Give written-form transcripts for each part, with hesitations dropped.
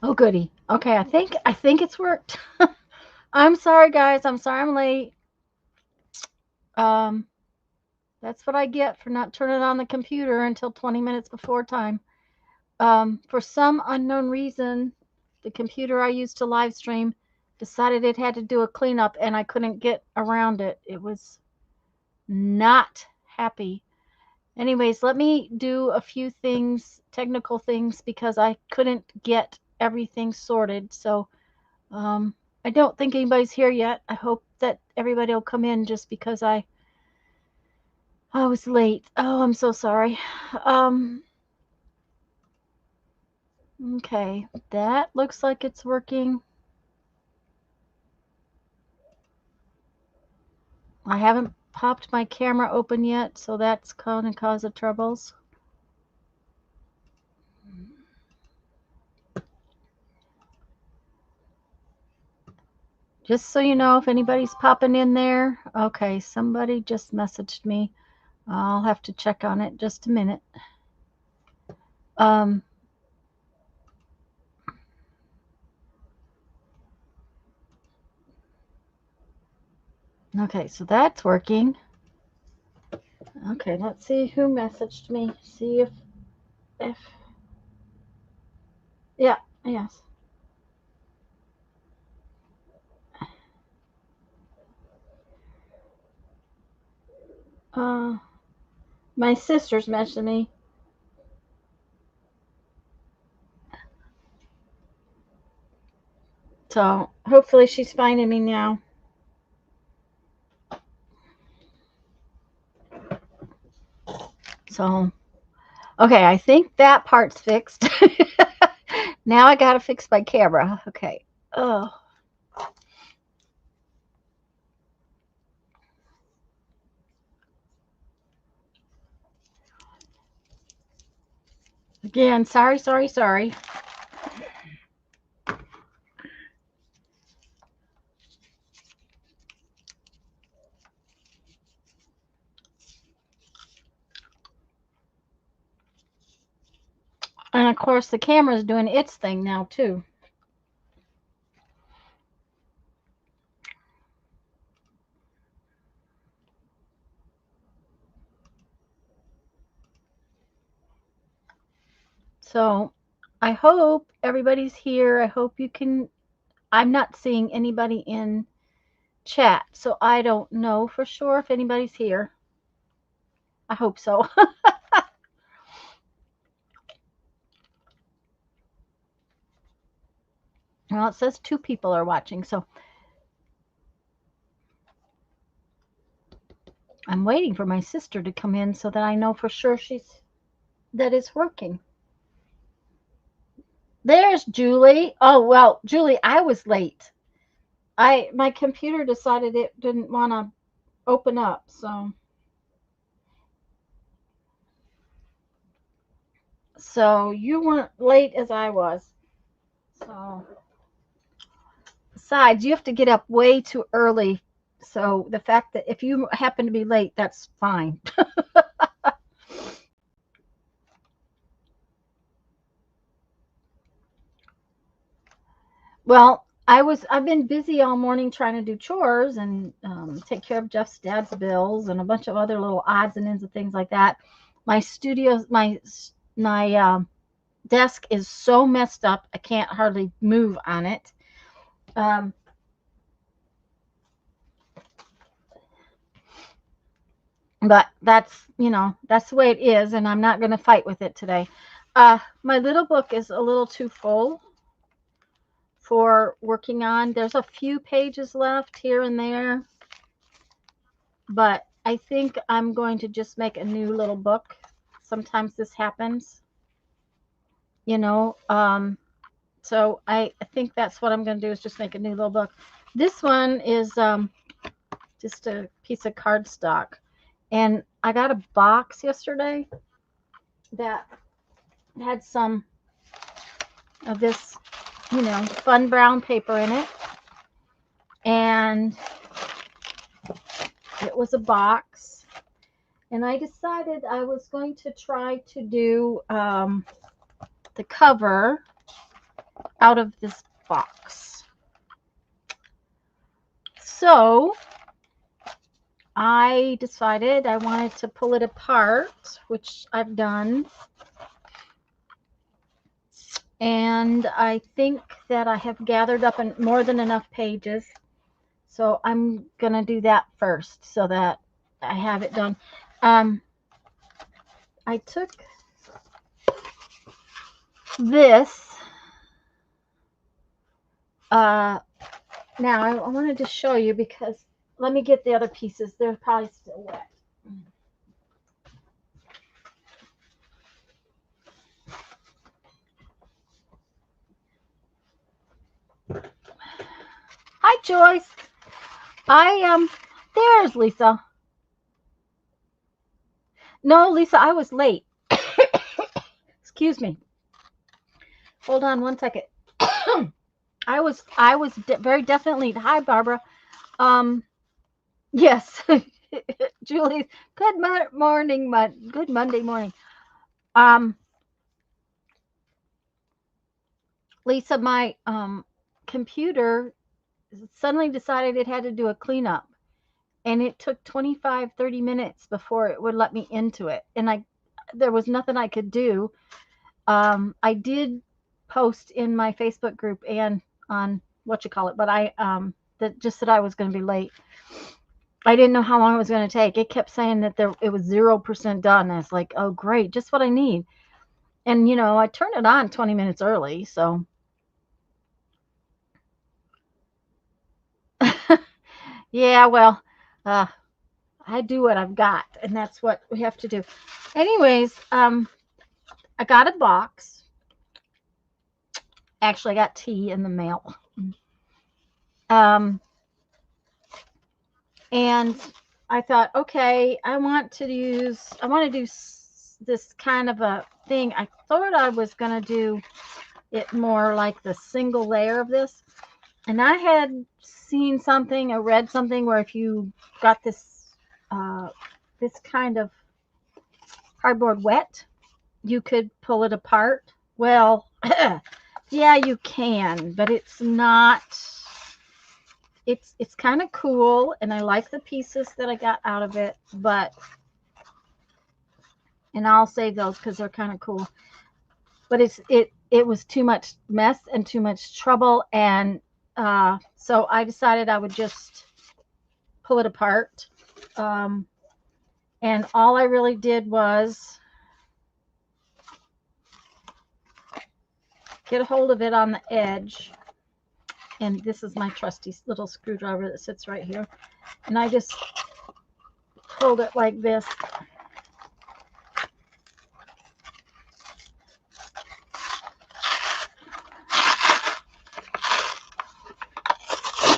Oh, goody. Okay, I think it's worked. I'm sorry, guys. I'm sorry I'm late. Um, that's what I get for not turning on the computer until 20 minutes before time. For some unknown reason, the computer I used to live stream decided it had to do a cleanup, and I couldn't get around it. It was not happy. Anyways, let me do a few things, technical things, because I couldn't get everything sorted. So Um, I don't think anybody's here yet. I hope that everybody will come in just because I was late. Oh, I'm so sorry. Um, okay, that looks like it's working. I haven't popped my camera open yet, so that's gonna cause the troubles. Just so you know, if anybody's popping in there, okay, somebody just messaged me. I'll have to check on it just a minute. Um, okay, so that's working. Okay, let's see who messaged me. See if yeah, yes. Uh, my sister's messaged me. So hopefully she's finding me now. So, okay, I think that part's fixed. Now I gotta fix my camera. Okay. Oh, again, sorry, sorry, sorry. And of course, the camera's doing its thing now, too. So I hope everybody's here. I hope you can. I'm not seeing anybody in chat, so I don't know for sure if anybody's here. I hope so. Well, it says two people are watching, so I'm waiting for my sister to come in so that I know for sure that it's working. There's Julie. Oh, well, Julie, I was late. I my computer decided it didn't want to open up, so you weren't late as I was. So besides, you have to get up way too early. So the fact that if you happen to be late, that's fine. Well, I've been busy all morning trying to do chores and take care of Jeff's dad's bills and a bunch of other little odds and ends of things like that. My studio, my desk is so messed up I can't hardly move on it. Um, but that's the way it is, and I'm not going to fight with it today. My little book is a little too full for working on. There's a few pages left here and there, but I think I'm going to just make a new little book. Sometimes this happens, you know. So I think that's what I'm going to do is just make a new little book. This one is just a piece of cardstock, and I got a box yesterday that had some of this, fun brown paper in it, and it was a box. And I decided I was going to try to do the cover out of this box. So I decided I wanted to pull it apart, which I've done. And I think that I have gathered up more than enough pages. So I'm going to do that first so that I have it done. I took this. Now I wanted to show you because let me get the other pieces. They're probably still wet. Hi, Joyce. There's Lisa. No, Lisa, I was late. Excuse me. Hold on one second. I was very definitely. Hi, Barbara. Yes, Julie. Good morning, good Monday morning. Lisa, my computer suddenly decided it had to do a cleanup, and it took 25-30 minutes before it would let me into it, and there was nothing I could do. I did post in my Facebook group and on what you call it, but I just said I was going to be late. I didn't know how long it was going to take. It kept saying that it was 0% done. I was like, oh great, just what I need. And I turned it on 20 minutes early, so yeah, well, I do what I've got, and that's what we have to do. Anyways, I got a box. Actually, I got tea in the mail. And I thought, okay, I want to do this kind of a thing. I thought I was going to do it more like the single layer of this. And I had seen something, or read something where if you got this kind of cardboard wet, you could pull it apart. Well, yeah, you can, but it's not. It's kind of cool, and I like the pieces that I got out of it, and I'll save those because they're kind of cool. But it was too much mess and too much trouble, and so I decided I would just pull it apart. And all I really did was get a hold of it on the edge. And this is my trusty little screwdriver that sits right here. And I just pulled it like this.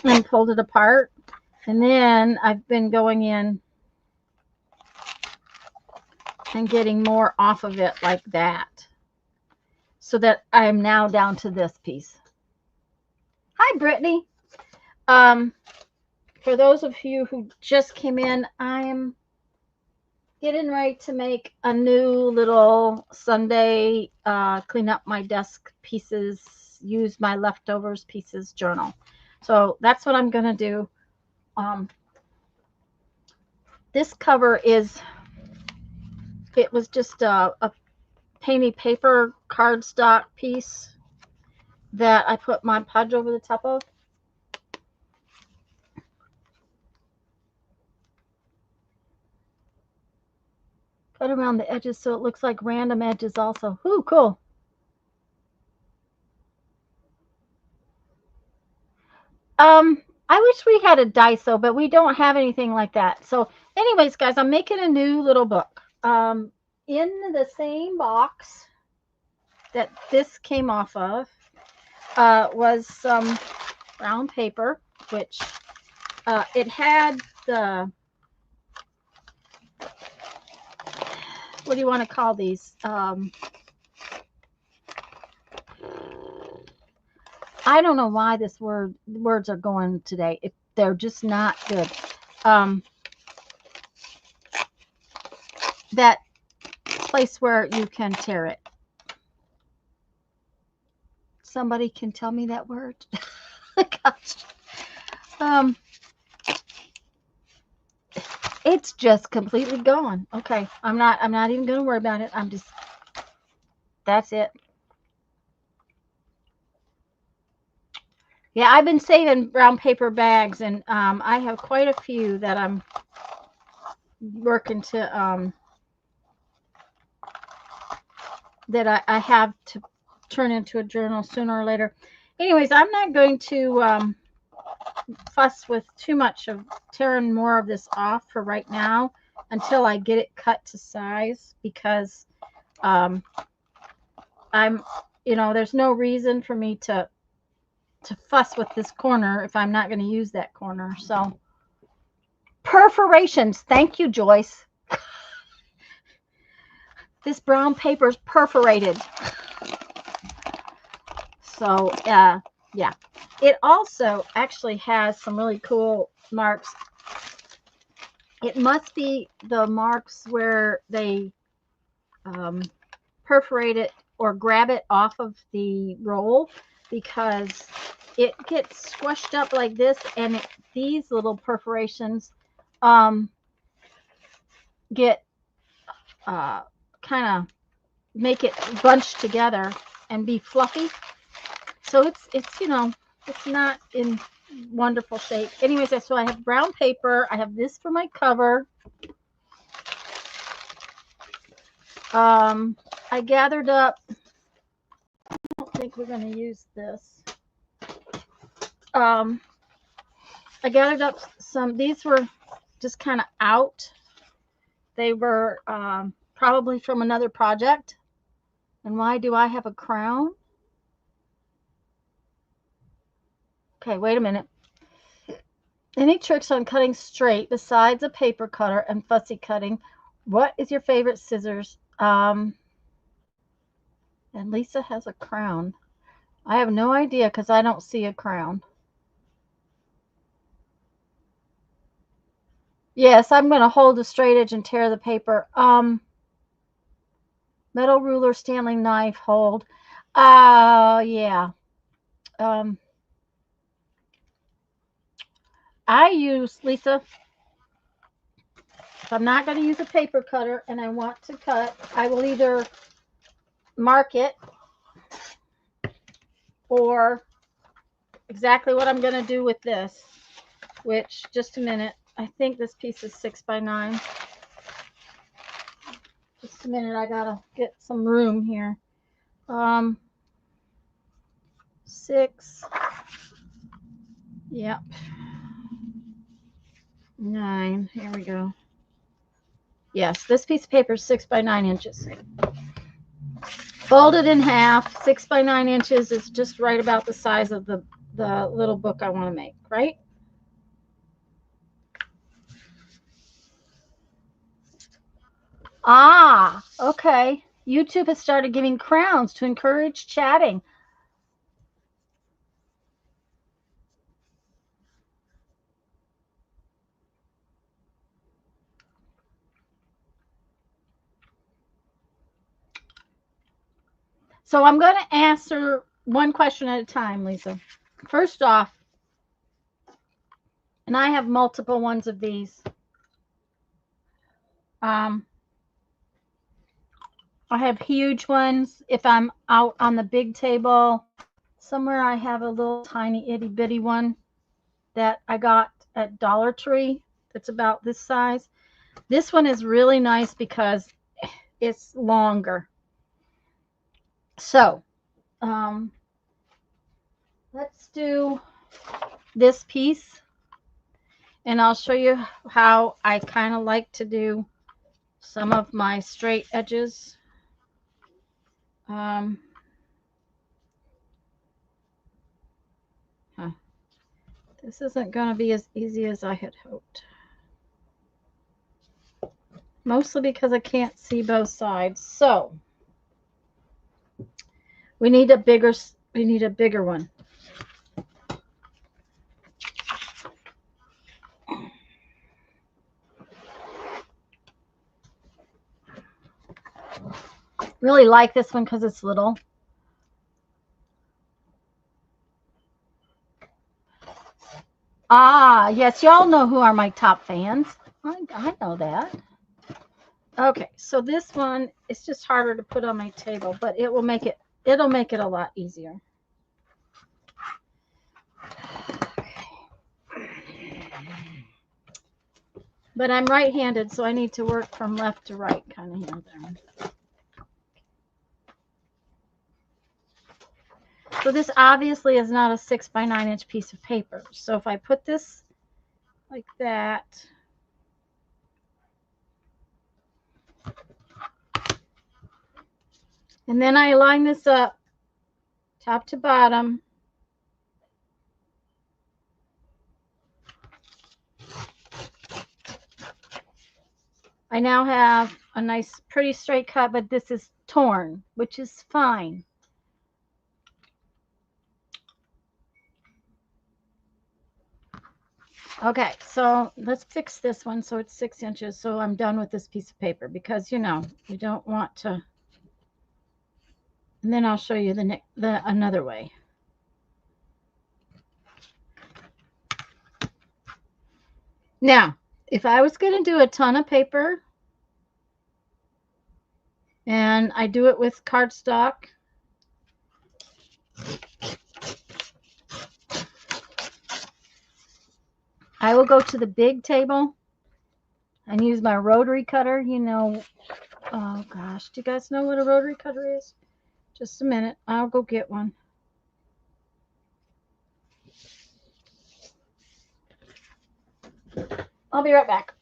And pulled it apart. And then I've been going in and getting more off of it like that. So that I'm now down to this piece. Hi, Brittany. For those of you who just came in, I am getting ready to make a new little Sunday clean up my desk pieces, use my leftovers pieces journal. So that's what I'm going to do. This cover it was just a painty paper cardstock piece that I put Mod Podge over the top of. Cut around the edges so it looks like random edges also. Ooh, cool. I wish we had a Daiso, but we don't have anything like that. So anyways, guys, I'm making a new little book. In the same box that this came off of was some brown paper, which it had the, what do you want to call these? I don't know why words are going today. They're just not good. That place where you can tear it. somebody can tell me that word. Gosh. It's just completely gone. Okay, I'm not even going to worry about it. That's it. Yeah, I've been saving brown paper bags, and I have quite a few that I'm working to that I have to turn into a journal sooner or later. Anyways, I'm not going to fuss with too much of tearing more of this off for right now until I get it cut to size, because I'm, there's no reason for me to fuss with this corner if I'm not going to use that corner. So perforations. Thank you, Joyce. This brown paper is perforated. So, yeah. It also actually has some really cool marks. It must be the marks where they perforate it or grab it off of the roll, because it gets squished up like this, and these little perforations get kind of make it bunch together and be fluffy. So it's it's not in wonderful shape. Anyways, so I have brown paper. I have this for my cover. I gathered up. I don't think we're going to use this. I gathered up some. These were just kind of out. They were probably from another project. And why do I have a crown? Okay, wait a minute. Any tricks on cutting straight besides a paper cutter and fussy cutting? What is your favorite scissors? And Lisa has a crown. I have no idea because I don't see a crown. Yes, I'm going to hold the straight edge and tear the paper. Metal ruler, Stanley knife, hold. Yeah. I use, Lisa, if I'm not going to use a paper cutter and I want to cut, I will either mark it, or exactly what I'm going to do with this, which, just a minute, I think this piece is 6x9. Just a minute, I got to get some room here. 6, yep, 9, here we go. Yes, this piece of paper is 6x9 inches. Folded in half, 6x9 inches is just right about the size of the little book I want to make, right? Ah, okay. YouTube has started giving crowns to encourage chatting. So I'm going to answer one question at a time, Lisa. First off, and I have multiple ones of these. I have huge ones. If I'm out on the big table, somewhere I have a little tiny itty bitty one that I got at Dollar Tree. That's about this size. This one is really nice because it's longer. So, let's do this piece, and I'll show you how I kind of like to do some of my straight edges. This isn't going to be as easy as I had hoped. Mostly because I can't see both sides. So, we need a bigger one. Really like this one because it's little. Ah, yes, y'all know who are my top fans. I know that. Okay, so this one is just harder to put on my table, but it'll make it a lot easier. But I'm right-handed, so I need to work from left to right kind of hand there. So this obviously is not a 6 by 9 inch piece of paper. So if I put this like that, and then I line this up top to bottom, I now have a nice, pretty straight cut, but this is torn, which is fine. Okay, so let's fix this one so it's 6 inches, so I'm done with this piece of paper, because, you know, you don't want to. And then I'll show you the another way. Now, if I was going to do a ton of paper, and I do it with cardstock, I will go to the big table and use my rotary cutter. You know, oh gosh, do you guys know what a rotary cutter is? Just a minute, I'll go get one. I'll be right back.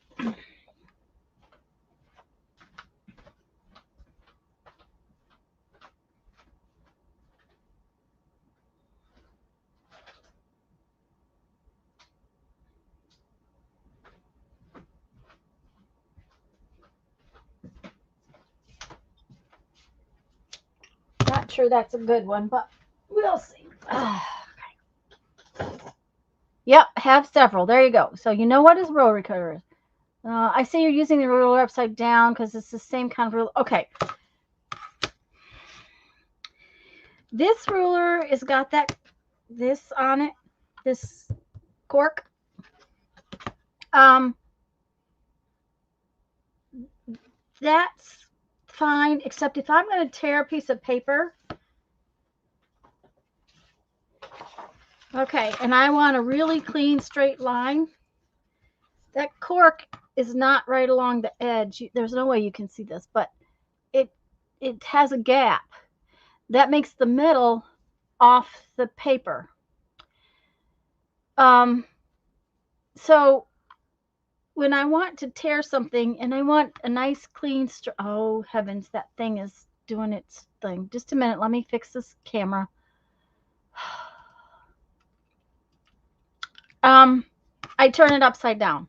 Not sure that's a good one, but we'll see. Yep, have several. There you go. So you know what his rotary cutter is. I see you're using the ruler upside down because it's the same kind of ruler. Okay. This ruler has got this on it, this cork. That's fine, except if I'm going to tear a piece of paper, okay, and I want a really clean straight line, that cork is not right along the edge. There's no way you can see this, but it has a gap that makes the middle off the paper. So when I want to tear something and I want a nice clean oh heavens, that thing is doing its thing. Just a minute, let me fix this camera. I turn it upside down.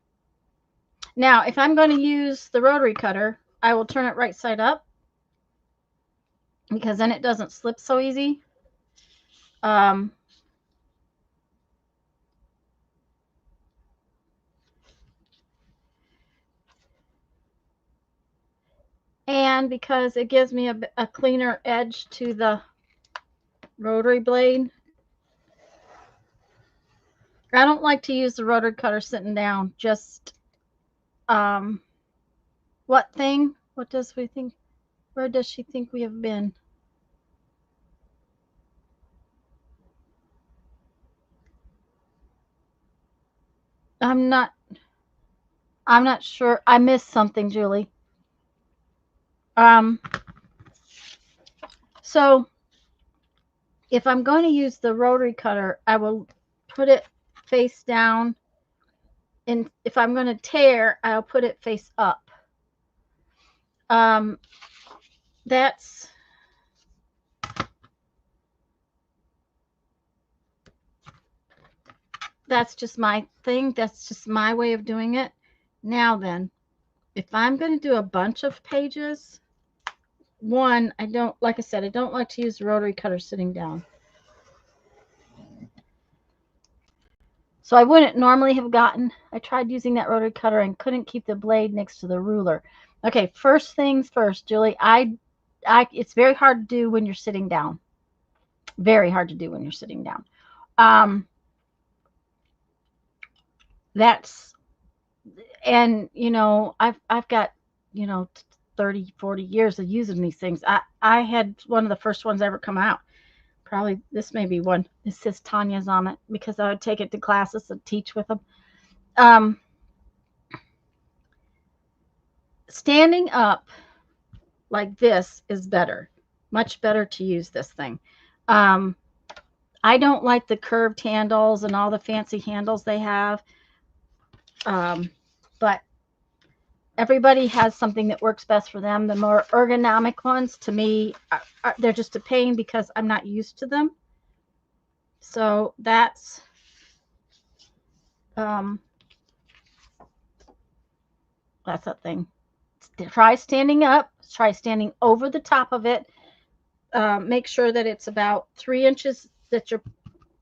Now, if I'm going to use the rotary cutter, I will turn it right side up, because then it doesn't slip so easy. And because it gives me a cleaner edge to the rotary blade. I don't like to use the rotary cutter sitting down. Just, what thing? What does we think? Where does she think we have been? I'm not sure. I missed something, Julie. So if I'm going to use the rotary cutter, I will put it face down. And if I'm going to tear, I'll put it face up. That's just my thing. That's just my way of doing it. Now then, if I'm going to do a bunch of pages, one, I don't, like I said, I don't like to use the rotary cutter sitting down. So I wouldn't normally have I tried using that rotary cutter and couldn't keep the blade next to the ruler. Okay, first things first, Julie, it's very hard to do when you're sitting down. Very hard to do when you're sitting down. That's, and you know, I've got, you know, 30, 40 years of using these things. I had one of the first ones ever come out. Probably this may be one. It says Tanya's on it because I would take it to classes and teach with them. Um, Standing up like this is better, much better to use this thing. Um, I don't like the curved handles and all the fancy handles they have, but everybody has something that works best for them. The more ergonomic ones, to me, they're just a pain because I'm not used to them. So um, that's that thing. Try standing up. Try standing over the top of it. Make sure that it's about 3 inches, that your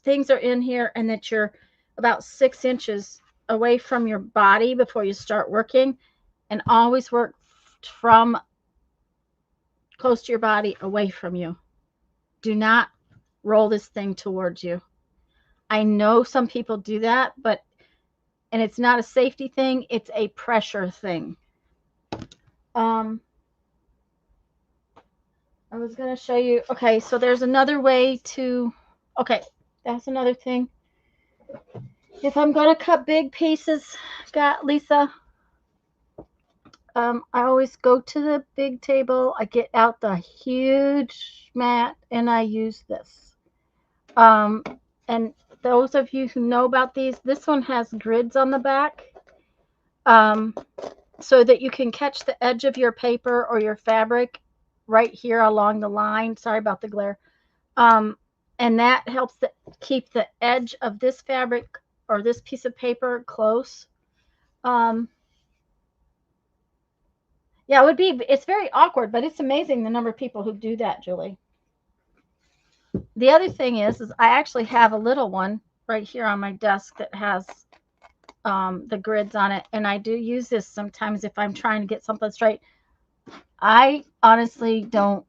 things are in here, and that you're about 6 inches away from your body before you start working. And always work from close to your body, away from you. Do not roll this thing towards you. I know some people do that, but, and it's not a safety thing, it's a pressure thing. I was going to show you. Okay, so there's another way to, okay, that's another thing. If I'm going to cut big pieces, got Lisa, I always go to the big table. I get out the huge mat and I use this. And those of you who know about these, this one has grids on the back, so that you can catch the edge of your paper or your fabric right here along the line. Sorry about the glare. And that helps keep the edge of this fabric or this piece of paper close. Yeah, it would be, it's very awkward, but it's amazing the number of people who do that, Julie. The other thing is I actually have a little one right here on my desk that has the grids on it, and I do use this sometimes if I'm trying to get something straight. I honestly don't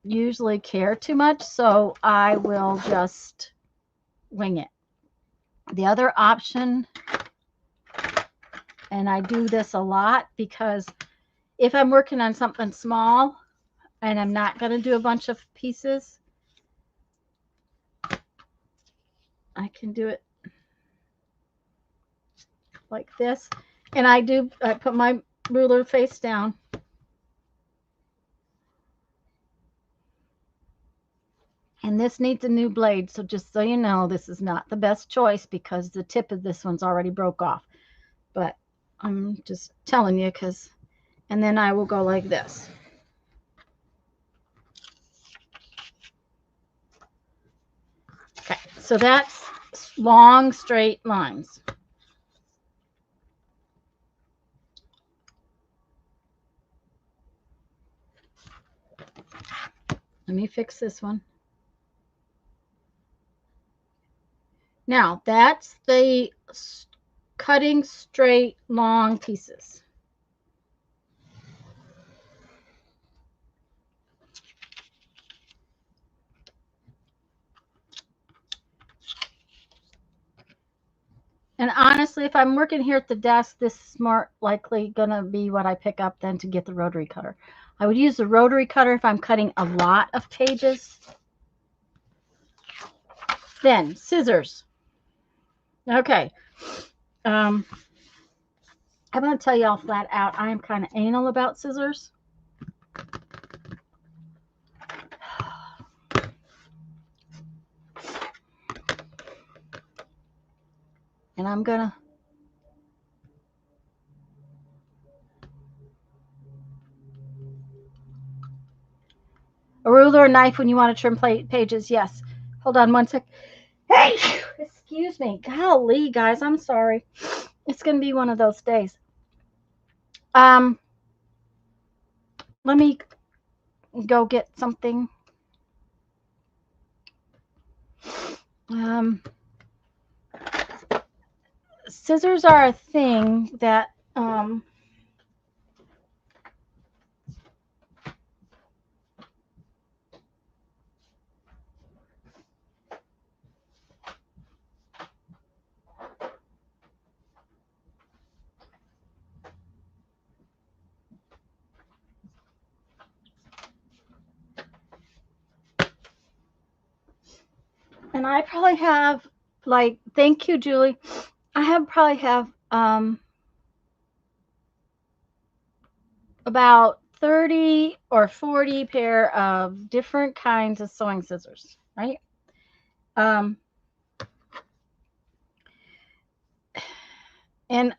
usually care too much, so I will just wing it. The other option, and I do this a lot because if I'm working on something small and I'm not going to do a bunch of pieces, I can do it like this. And I put my ruler face down. And this needs a new blade, so just so you know, this is not the best choice because the tip of this one's already broke off. But I'm just telling you because, and then I will go like this. Okay, so that's long, straight lines. Let me fix this one. Now, that's the cutting straight long pieces. And honestly, if I'm working here at the desk, this is more likely going to be what I pick up than to get the rotary cutter. I would use the rotary cutter if I'm cutting a lot of pages. Then, scissors. Okay. I'm going to tell you all flat out, I am kind of anal about scissors. And I'm going to a ruler or knife when you want to trim pages. Yes. Hold on one sec. Hey, excuse me. Golly, guys, I'm sorry. It's going to be one of those days. Let me go get something. Scissors are a thing that And I probably have, like, thank you, Julie. I probably have about 30 or 40 pair of different kinds of sewing scissors, right? And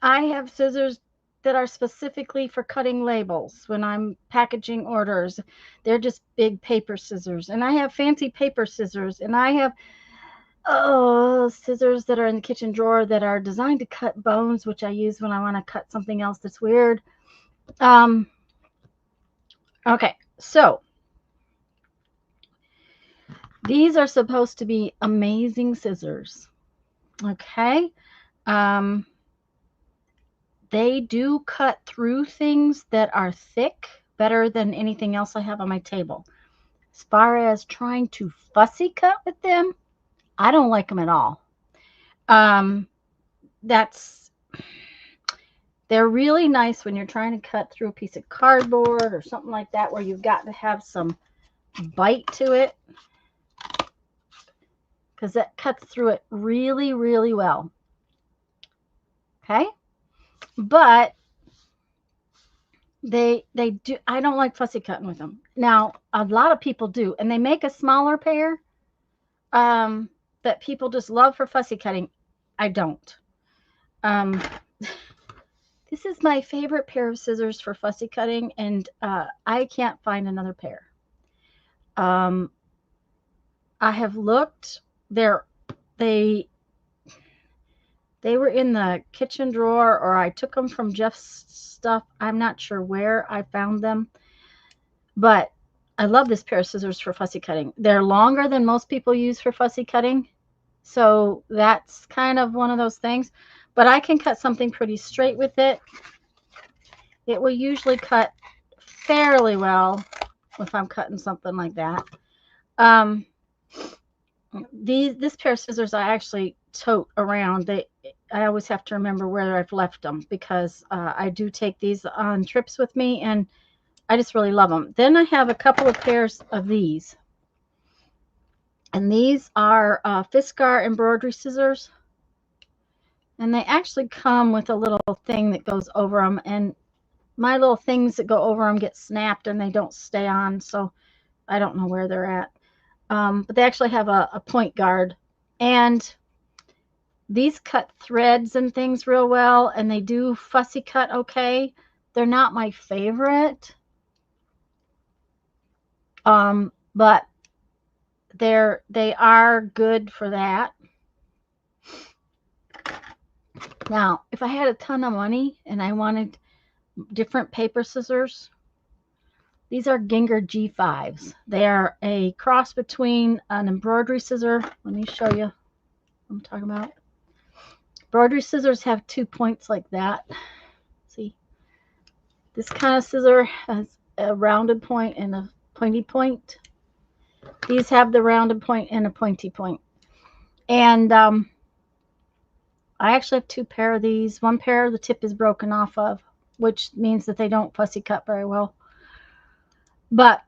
I have scissors that are specifically for cutting labels when I'm packaging orders. They're just big paper scissors. And I have fancy paper scissors. And I have scissors that are in the kitchen drawer that are designed to cut bones, which I use when I want to cut something else that's weird. Okay, so these are supposed to be amazing scissors. Okay. They do cut through things that are thick better than anything else I have on my table. As far as trying to fussy cut with them, I don't like them at all. They're really nice when you're trying to cut through a piece of cardboard or something like that, where you've got to have some bite to it, because that cuts through it really, really well. Okay, but they do. I don't like fussy cutting with them. Now, a lot of people do, and they make a smaller pair that people just love for fussy cutting. I don't. This is my favorite pair of scissors for fussy cutting, and I can't find another pair. I have looked. They were in the kitchen drawer, or I took them from Jeff's stuff. I'm not sure where I found them, but I love this pair of scissors for fussy cutting. They're longer than most people use for fussy cutting, so that's kind of one of those things. But I can cut something pretty straight with it. It will usually cut fairly well if I'm cutting something like that. This pair of scissors I actually tote around. I always have to remember where I've left them, because I do take these on trips with me, and I just really love them. Then I have a couple of pairs of these. And these are Fiskar embroidery scissors. And they actually come with a little thing that goes over them. And my little things that go over them get snapped and they don't stay on. So I don't know where they're at. But they actually have a point guard. And these cut threads and things real well. And they do fussy cut okay. They're not my favorite. But they are good for that. Now, if I had a ton of money and I wanted different paper scissors, these are Gingher G5s. They are a cross between an embroidery scissor. Let me show you what I'm talking about. Embroidery scissors have 2 points like that. See? This kind of scissor has a rounded point and a pointy point. These have the rounded point and a pointy point. And I actually have 2 pair of these. One pair the tip is broken off of, which means that they don't fussy cut very well. But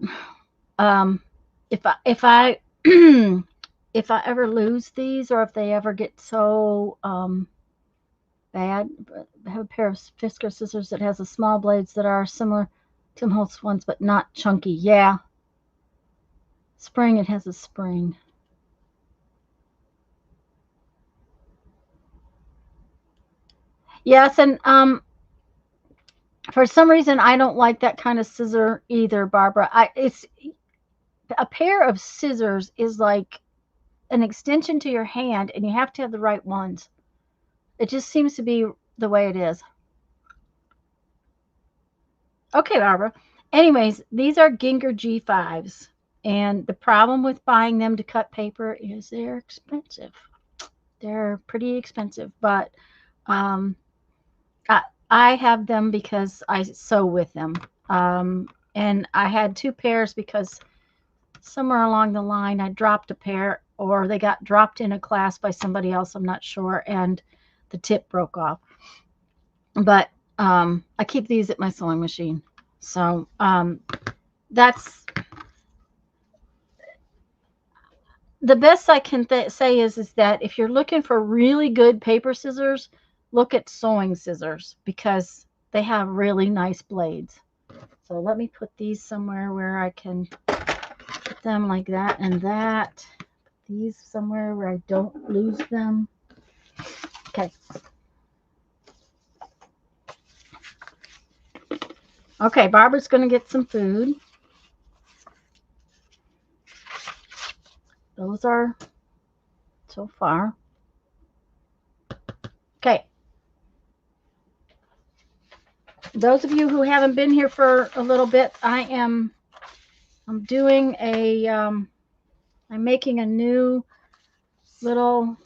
if I if I ever lose these, or if they ever get so bad, I have a pair of Fiskar scissors that has the small blades that are similar to Tim Holtz ones, but not chunky. Yeah, spring. It has a spring. Yes, and for some reason I don't like that kind of scissor either, Barbara. It's a pair of scissors is like an extension to your hand, and you have to have the right ones. It just seems to be the way it is. Okay, Barbara. Anyways, these are Gingher G5s, and the problem with buying them to cut paper is they're expensive. They're pretty expensive, but I have them because I sew with them. And I had 2 pairs because somewhere along the line I dropped a pair, or they got dropped in a class by somebody else, I'm not sure, and the tip broke off. But I keep these at my sewing machine. So that's the best I can say is that if you're looking for really good paper scissors, look at sewing scissors because they have really nice blades. So let me put these somewhere where I can put them like that and that. These somewhere where I don't lose them. Okay. Okay, Barbara's going to get some food. Those are so far. Okay. Those of you who haven't been here for a little bit, I'm doing a, I'm making a new little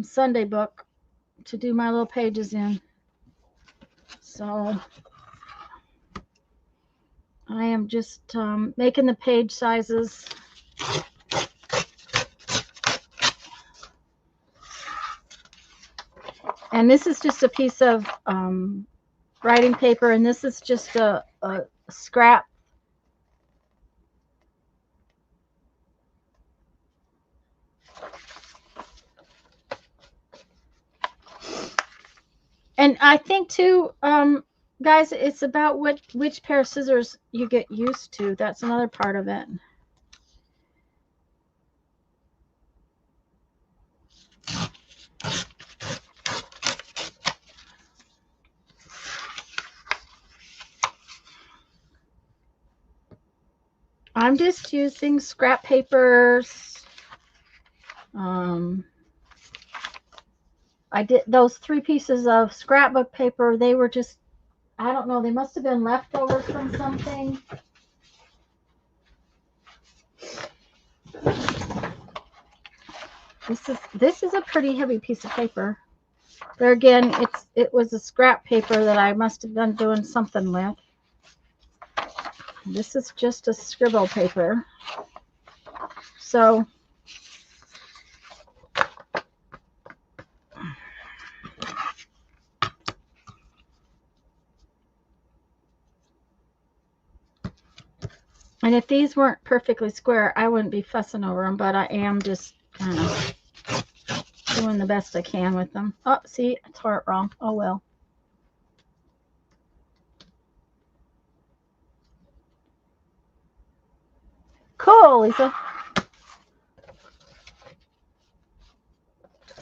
Sunday book to do my little pages in. So I am just making the page sizes. And this is just a piece of writing paper, and this is just a scrap. And I think too, guys, it's about which pair of scissors you get used to. That's another part of it. I'm just using scrap papers. I did those 3 pieces of scrapbook paper. They were just, I don't know, they must have been leftovers from something. This is a pretty heavy piece of paper. There again, it was a scrap paper that I must have been doing something with. This is just a scribble paper. So and if these weren't perfectly square, I wouldn't be fussing over them, but I am just kind of doing the best I can with them. Oh, see, I tore it wrong. Oh, well. Cool, Lisa.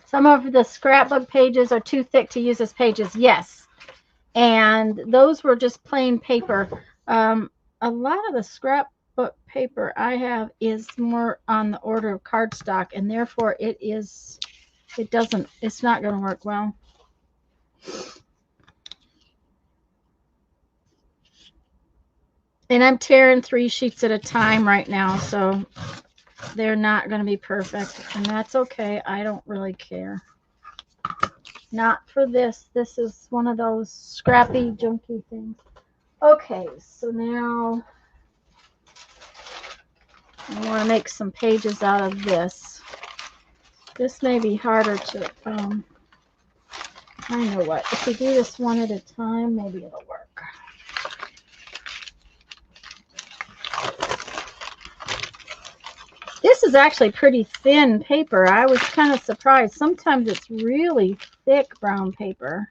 Some of the scrapbook pages are too thick to use as pages. Yes. And those were just plain paper. A lot of the scrapbook paper I have is more on the order of cardstock, and therefore it's not going to work well. And I'm tearing 3 sheets at a time right now, so they're not going to be perfect, and that's okay. I don't really care. Not for this. This is one of those scrappy, junky things. Okay, so now I want to make some pages out of this. This may be harder to, I know what. If we do this one at a time, maybe it'll work. This is actually pretty thin paper. I was kind of surprised. Sometimes it's really thick brown paper.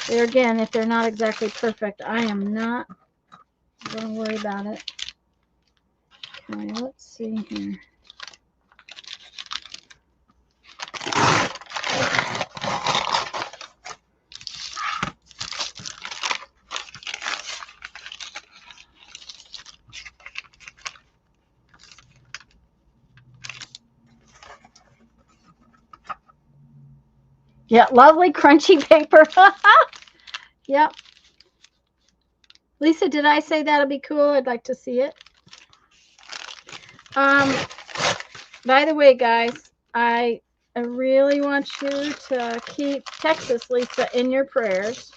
There again, if they're not exactly perfect, I am not going to worry about it. Okay, let's see here. Yeah, lovely crunchy paper. Yep. Lisa, did I say that'll be cool? I'd like to see it. By the way, guys, I really want you to keep Texas Lisa in your prayers.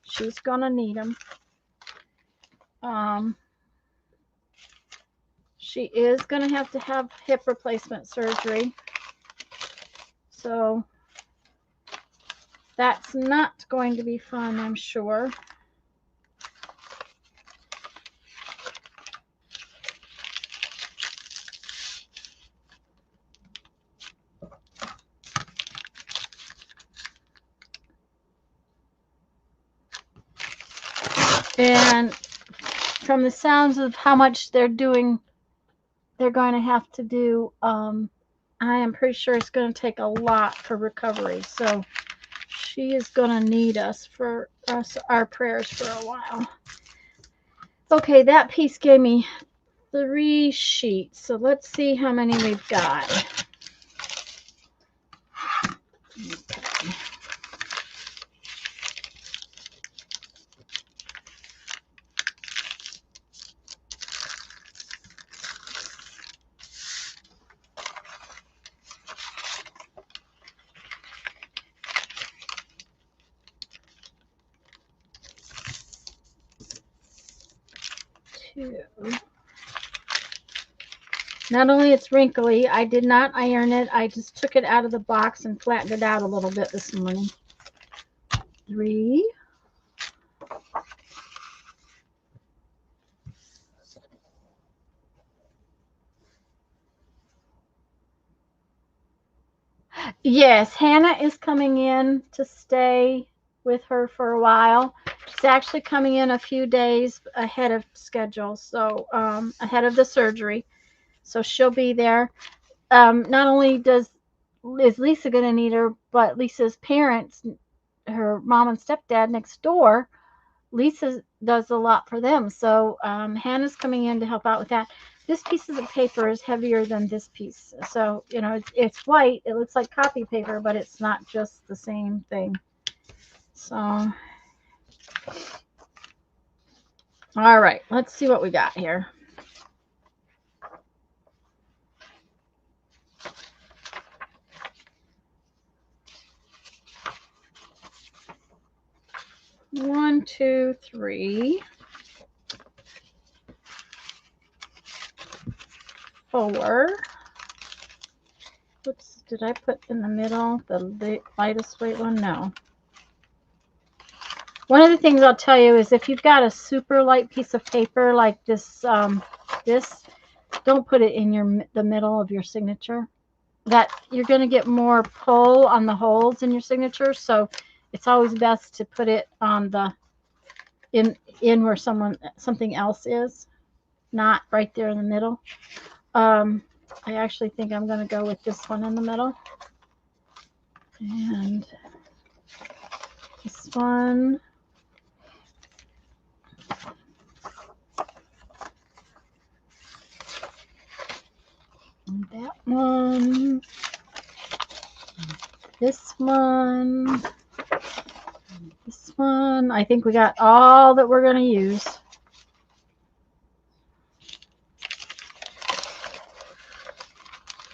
She's gonna need them. She is gonna have to have hip replacement surgery. So that's not going to be fun, I'm sure. And from the sounds of how much they're doing, they're going to have to do, I am pretty sure it's going to take a lot for recovery. So she is going to need us for our prayers for a while. Okay, that piece gave me 3 sheets. So let's see how many we've got. Okay. Not only it's wrinkly, I did not iron it. I just took it out of the box and flattened it out a little bit this morning. 3. Yes, Hannah is coming in to stay with her for a while. She's actually coming in a few days ahead of schedule, so ahead of the surgery. So she'll be there. Not only is Lisa going to need her, but Lisa's parents, her mom and stepdad next door, Lisa does a lot for them. So Hannah's coming in to help out with that. This piece of paper is heavier than this piece. So, you know, it's white. It looks like copy paper, but it's not just the same thing. So, all right, let's see what we got here. One, two, 3, 4. Oops, did I put in the middle the lightest weight one? No. One of the things I'll tell you is if you've got a super light piece of paper like this, don't put it in the middle of your signature. That you're going to get more pull on the holes in your signature, so it's always best to put it on the in where something else is, not right there in the middle. I actually think I'm going to go with this one in the middle, and this one. And that one, this one, this one. I think we got all that we're going to use.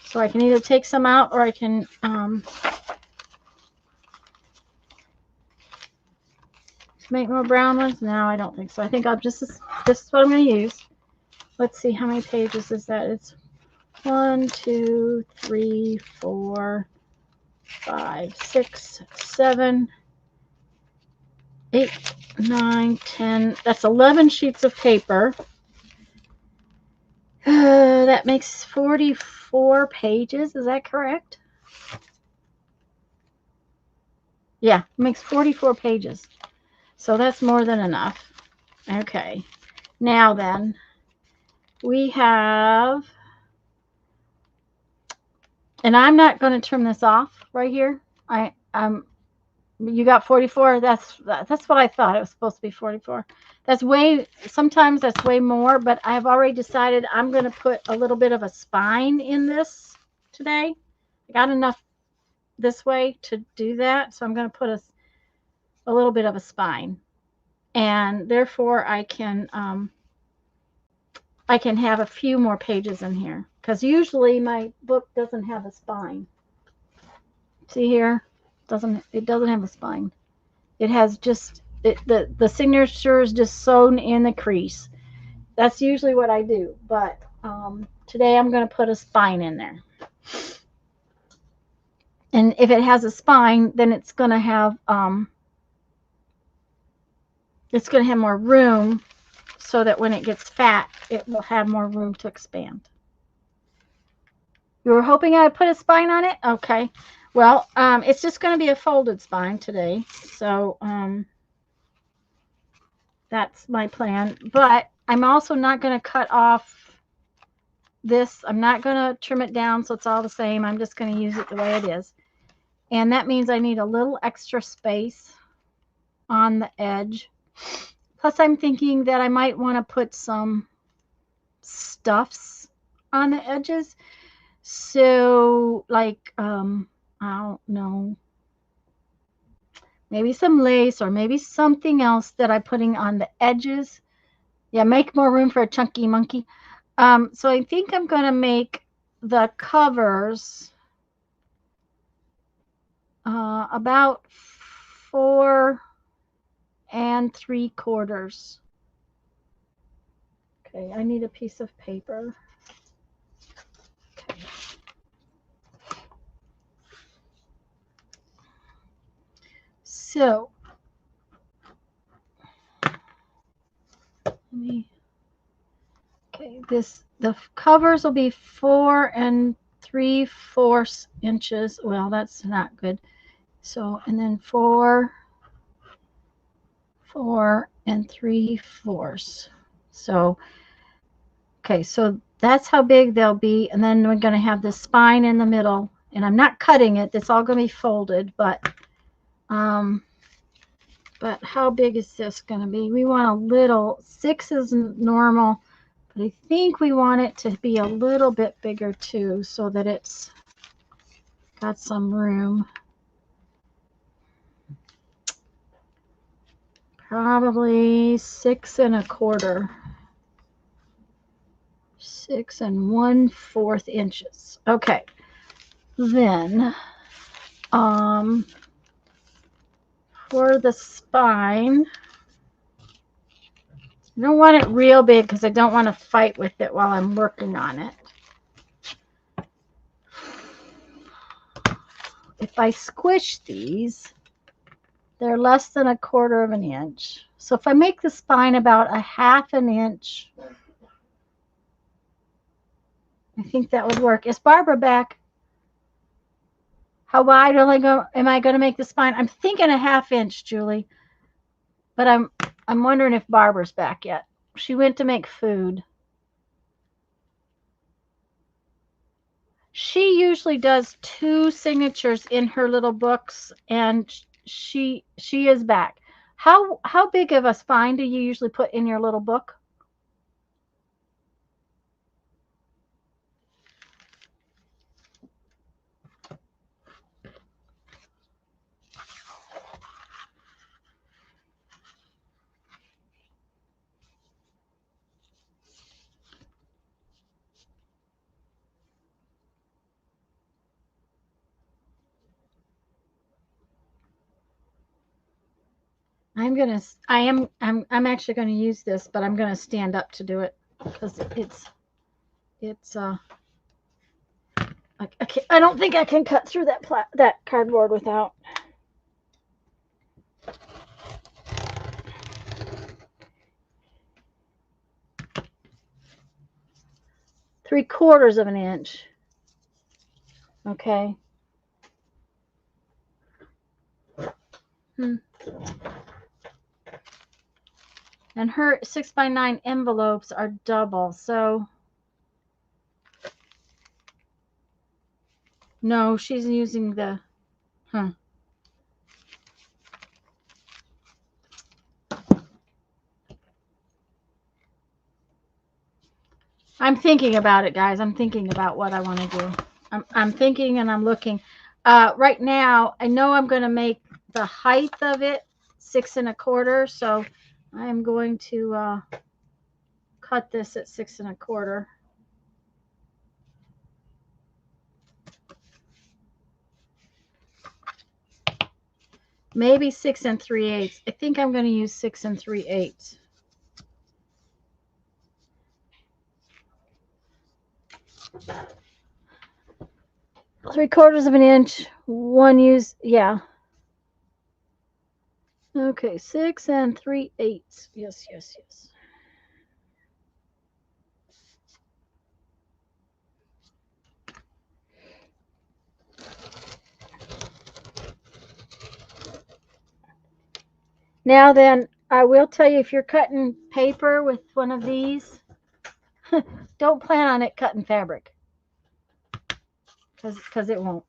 So I can either take some out or I can make more brown ones. No, I don't think so. I think I'll this is what I'm going to use. Let's see how many pages is that. It's 1, 2, 3, 4, 5, 6, 7, 8, 9, 10. That's 11 sheets of paper. That makes 44 pages. Is that correct? Yeah, it makes 44 pages. So that's more than enough. Okay. Now then, we have, and I'm not going to trim this off right here. You got 44. That's what I thought. It was supposed to be 44. Sometimes that's way more, but I've already decided I'm going to put a little bit of a spine in this today. I got enough this way to do that, so I'm going to put a little bit of a spine, and therefore I can have a few more pages in here, because usually my book doesn't have a spine. See here? It doesn't have a spine. It has just the signature is just sewn in the crease. That's usually what I do, but today I'm going to put a spine in there. And if it has a spine, then it's going to have more room, so that when it gets fat, it will have more room to expand. You were hoping I would put a spine on it? Okay. Well, it's just going to be a folded spine today. So that's my plan. But I'm also not going to cut off this. I'm not going to trim it down so it's all the same. I'm just going to use it the way it is. And that means I need a little extra space on the edge. Plus, I'm thinking that I might want to put some stuffs on the edges. So, like, I don't know, maybe some lace or maybe something else that I'm putting on the edges. Yeah, make more room for a chunky monkey. So I think I'm going to make the covers about 4 3/4. Okay, I need a piece of paper. Okay. So, okay, the covers will be 4 3/4 inches. Well, that's not good. So, and then 4 3/4. So, okay, so that's how big they'll be. And then we're going to have the spine in the middle. And I'm not cutting it. It's all going to be folded. But how big is this going to be? We want a little. 6 is normal. But I think we want it to be a little bit bigger too, so that it's got some room. Probably 6 1/4. 6 1/4 inches. Okay. Then, for the spine, I don't want it real big because I don't want to fight with it while I'm working on it. If I squish these, they're less than 1/4 of an inch. So if I make the spine about 1/2 inch, I think that would work. Is Barbara back? How wide am I going to make the spine? I'm thinking 1/2 inch, Julie. But I'm wondering if Barbara's back yet. She went to make food. She usually does 2 signatures in her little books, and she is back. How big of a spine do you usually put in your little book? I'm actually going to use this, but I'm going to stand up to do it because I don't think I can cut through that cardboard without. Three-quarters of an inch. Okay. And her 6x9 envelopes are double, so no, she's using the, I'm thinking about it, guys. I'm thinking about what I want to do. I'm thinking and I'm looking. Right now, I know I'm going to make the height of it 6 1/4, so I am going to cut this at 6 1/4. Maybe 6 3/8. I think I'm going to use 6 3/8. Three-quarters of an inch one use, yeah. Okay, 6 and 3/8. Yes, yes, yes. Now then, I will tell you, if you're cutting paper with one of these, don't plan on it cutting fabric, because it won't.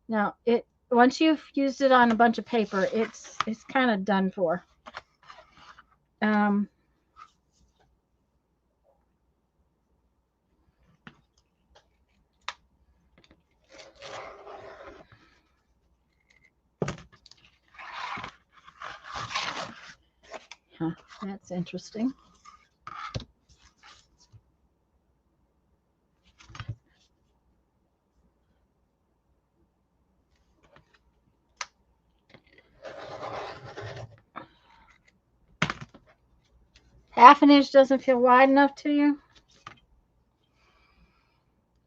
Now, it once you've used it on a bunch of paper, it's kind of done for. Um, huh, that's interesting. Half an inch doesn't feel wide enough to you?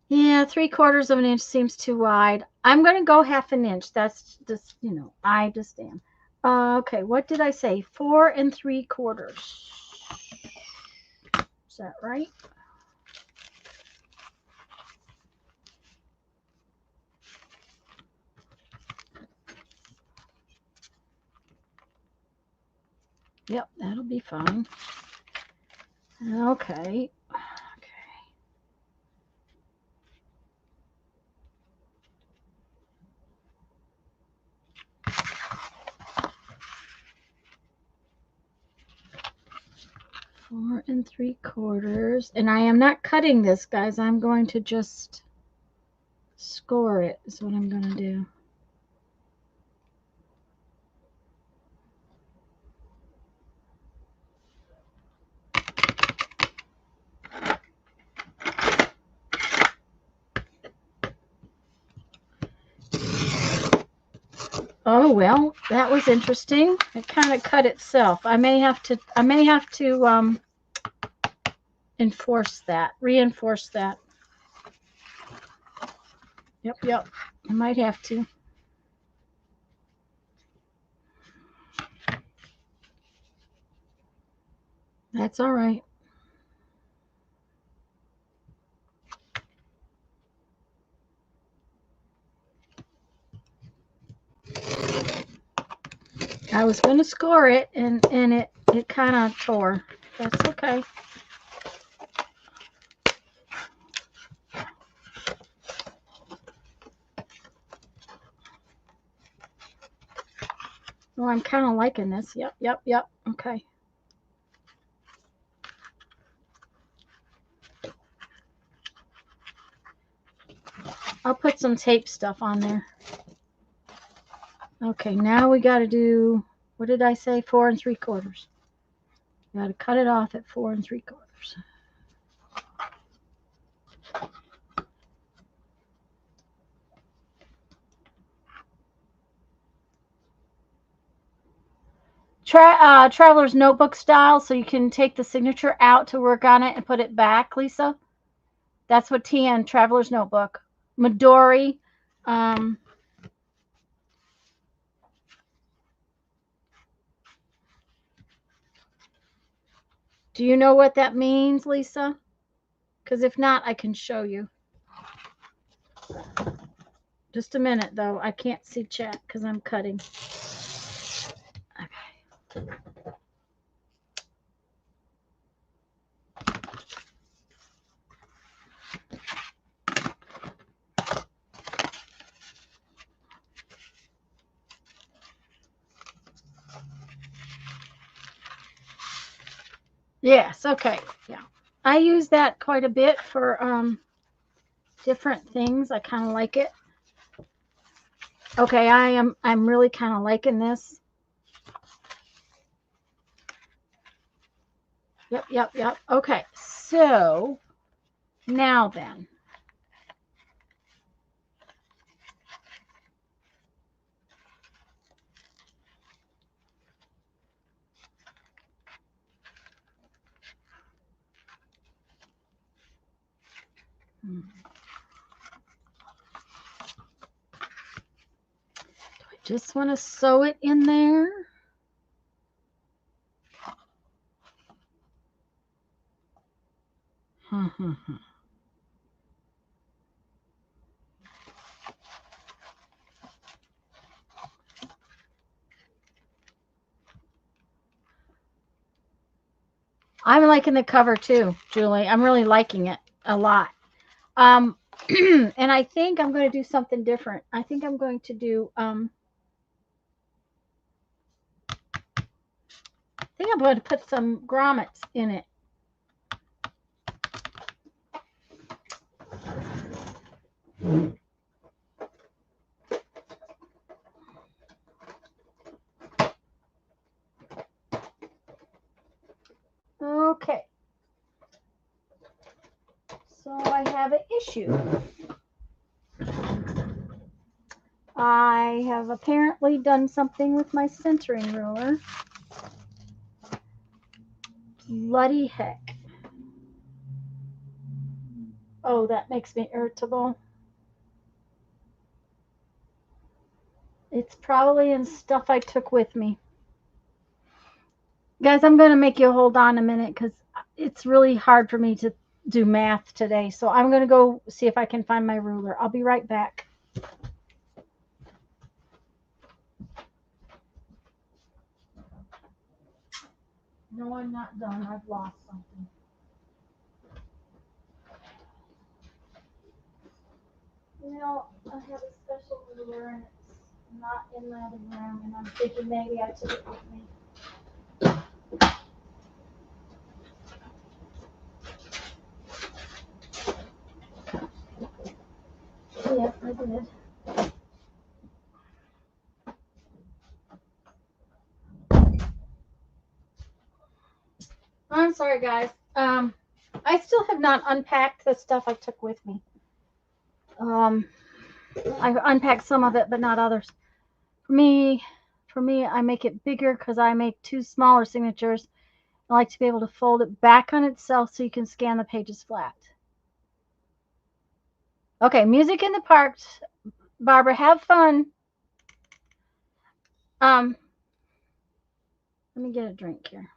Yeah, 3/4 of an inch seems too wide. I'm going to go half an inch. That's just, I just am. Okay, what did I say? 4 3/4. Is that right? Yep, that'll be fine. Okay. 4 3/4. And I am not cutting this, guys. I'm going to just score it, is what I'm going to do. Oh, well, that was interesting. It kind of cut itself. I may have to reinforce that. Yep. I might have to. That's all right. I was going to score it, and it kind of tore. That's okay. Oh, I'm kind of liking this. Yep. Okay. I'll put some tape stuff on there. Okay, now we got to do, what did I say? 4 3/4. Got to cut it off at 4 3/4. Traveler's notebook style, so you can take the signature out to work on it and put it back, Lisa. That's what TN, Traveler's Notebook. Midori. Do you know what that means, Lisa? Because if not, I can show you. Just a minute, though. I can't see chat because I'm cutting. Okay. Yes, okay. Yeah. I use that quite a bit for different things. I kind of like it. Okay, I'm really kind of liking this. Yep. Okay. So, now then. Just want to sew it in there. I'm liking the cover too, Julie. I'm really liking it a lot. And I think I'm going to do something different. I think I'm going to do, I think I'm going to put some grommets in it. Okay. So I have an issue. I have apparently done something with my centering ruler. Bloody heck. Oh, that makes me irritable. It's probably in stuff I took with me. Guys, I'm going to make you hold on a minute because it's really hard for me to do math today. So I'm going to go see if I can find my ruler. I'll be right back. No, I'm not done. I've lost something. You know, I have a special ruler and it's not in the other room, and I'm thinking maybe I took it with me. Yes, I did. I'm sorry, guys. I still have not unpacked the stuff I took with me. I unpacked some of it, but not others. For me, I make it bigger because I make 2 smaller signatures. I like to be able to fold it back on itself so you can scan the pages flat. Okay, music in the park. Barbara, have fun. Let me get a drink here.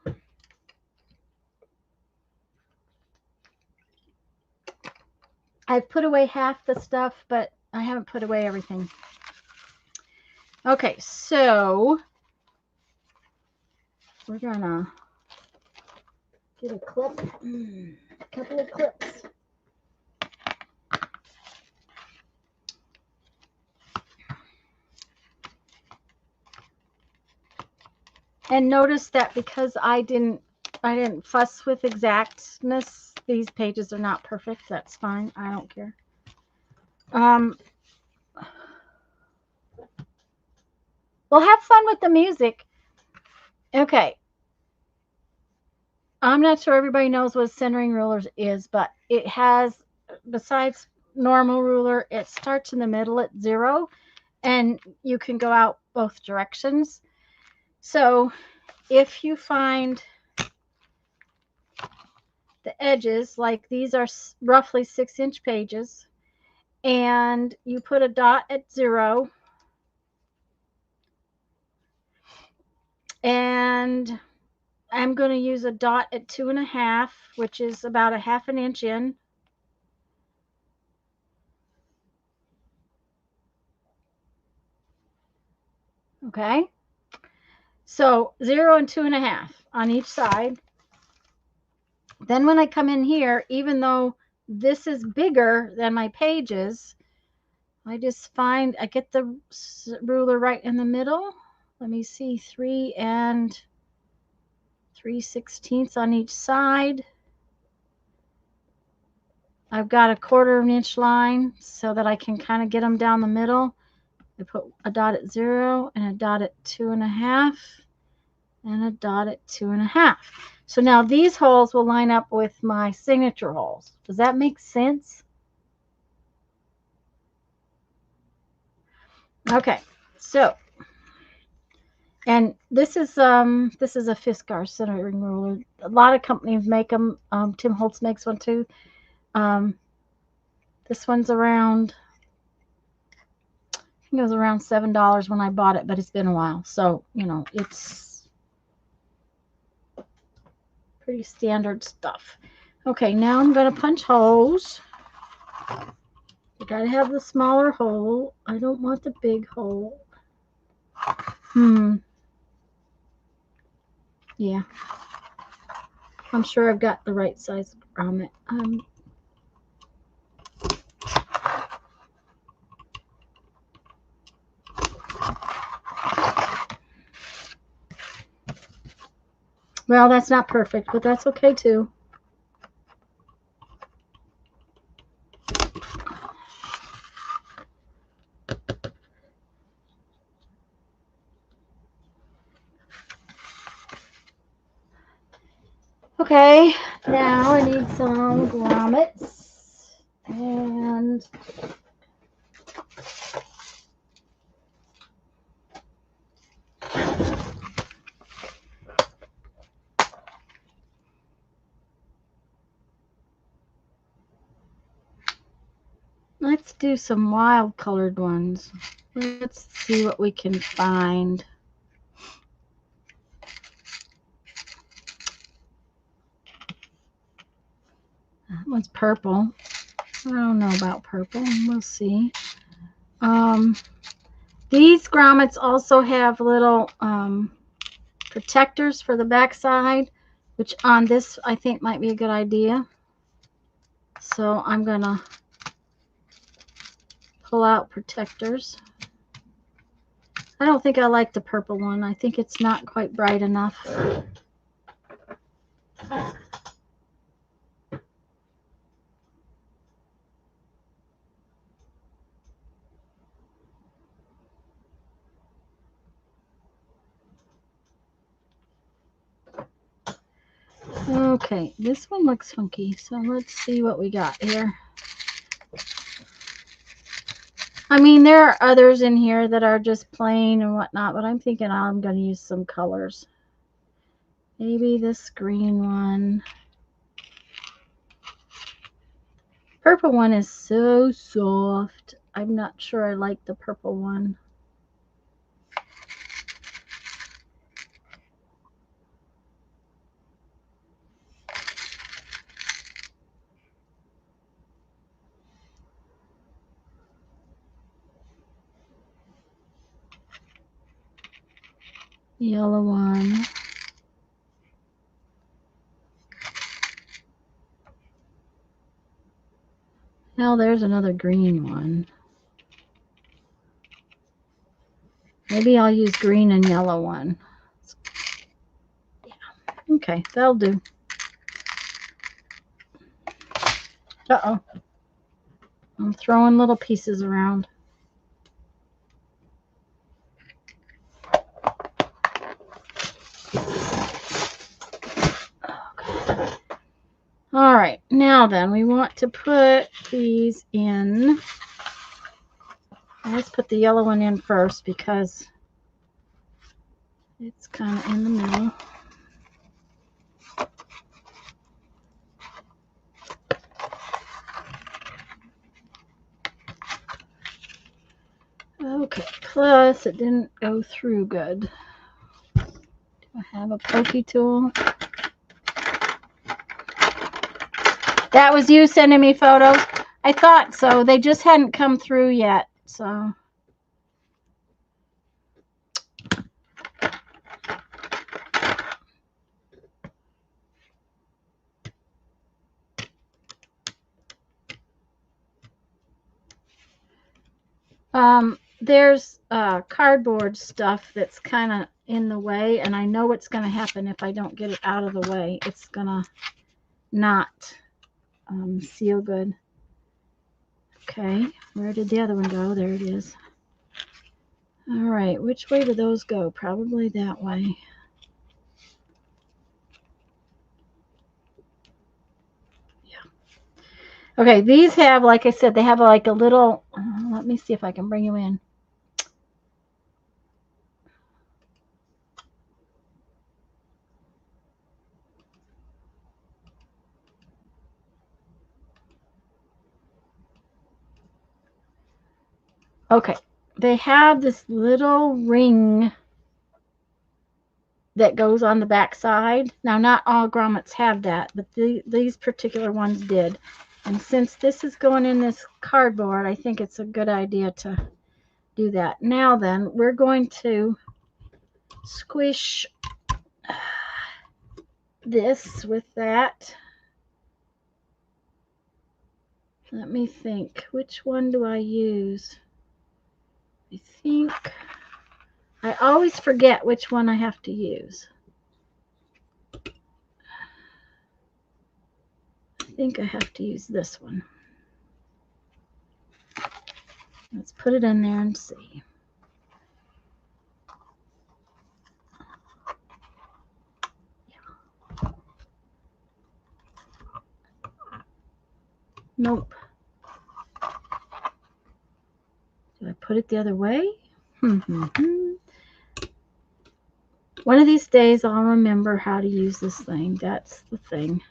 I've put away half the stuff, but I haven't put away everything. Okay, so we're gonna get a clip, a couple of clips. And notice that because I didn't fuss with exactness, these pages are not perfect. That's fine. I don't care. Well, have fun with the music. Okay. I'm not sure everybody knows what centering rulers is, but it has, besides normal ruler, it starts in the middle at 0, and you can go out both directions. So if you find the edges, like these are roughly 6-inch pages, and you put a dot at 0, and I'm going to use a dot at 2.5, which is about a 1/2 inch in. Okay, so 0 and 2.5 on each side. Then when I come in here, even though this is bigger than my pages, I just find, I get the ruler right in the middle. Let me see, 3 and 3/16 on each side. I've got a 1/4 inch line so that I can kind of get them down the middle. I put a dot at 0 and a dot at 2.5 and a dot at 2.5. So now these holes will line up with my signature holes. Does that make sense? Okay, so, and this is a Fiskars centering ruler. A lot of companies make them. Tim Holtz makes one too. This one's around think it was around $7 when I bought it, but it's been a while. So, you know, it's pretty standard stuff. Okay, now I'm going to punch holes. You got to have the smaller hole. I don't want the big hole. Yeah. I'm sure I've got the right size grommet. Well, that's not perfect, but that's okay too. Okay, now I need some grommets and let's do some wild colored ones. Let's see what we can find. That one's purple. I don't know about purple. We'll see. These grommets also have little protectors for the backside, which on this I think might be a good idea. So I'm going to pull out protectors. I don't think I like the purple one. I think it's not quite bright enough. Okay, this one looks funky, so let's see what we got here. I mean, there are others in here that are just plain and whatnot, but I'm thinking I'm going to use some colors. Maybe this green one. Purple one is so soft. I'm not sure I like the purple one. Yellow one. Now there's another green one. Maybe I'll use green and yellow one. Yeah. Okay, that'll do. Uh-oh. I'm throwing little pieces around. Okay. All right, now then, we want to put these in. Let's put the yellow one in first because it's kind of in the middle. Okay, plus it didn't go through good. Do I have a pokey tool? That was you sending me photos? I thought so. They just hadn't come through yet, so. There's cardboard stuff that's kind of in the way, and I know what's going to happen if I don't get it out of the way. It's going to not seal good. Okay, where did the other one go? There it is. All right, which way do those go? Probably that way. Yeah. Okay, these have, like I said, they have like a little, let me see if I can bring you in. Okay, they have this little ring that goes on the back side. Now, not all grommets have that, but these particular ones did. And since this is going in this cardboard, I think it's a good idea to do that. Now then, we're going to squish this with that. Let me think. Which one do I use? I think I always forget which one I have to use. I think I have to use this one. Let's put it in there and see. Nope. Did I put it the other way? One of these days I'll remember how to use this thing. That's the thing.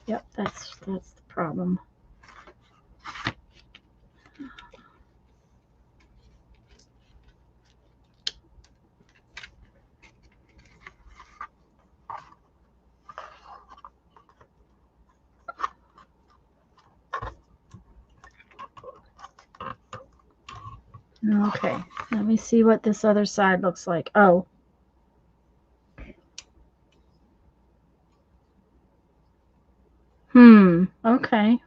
Yep, that's the problem. Okay, let me see what this other side looks like. Oh. Okay.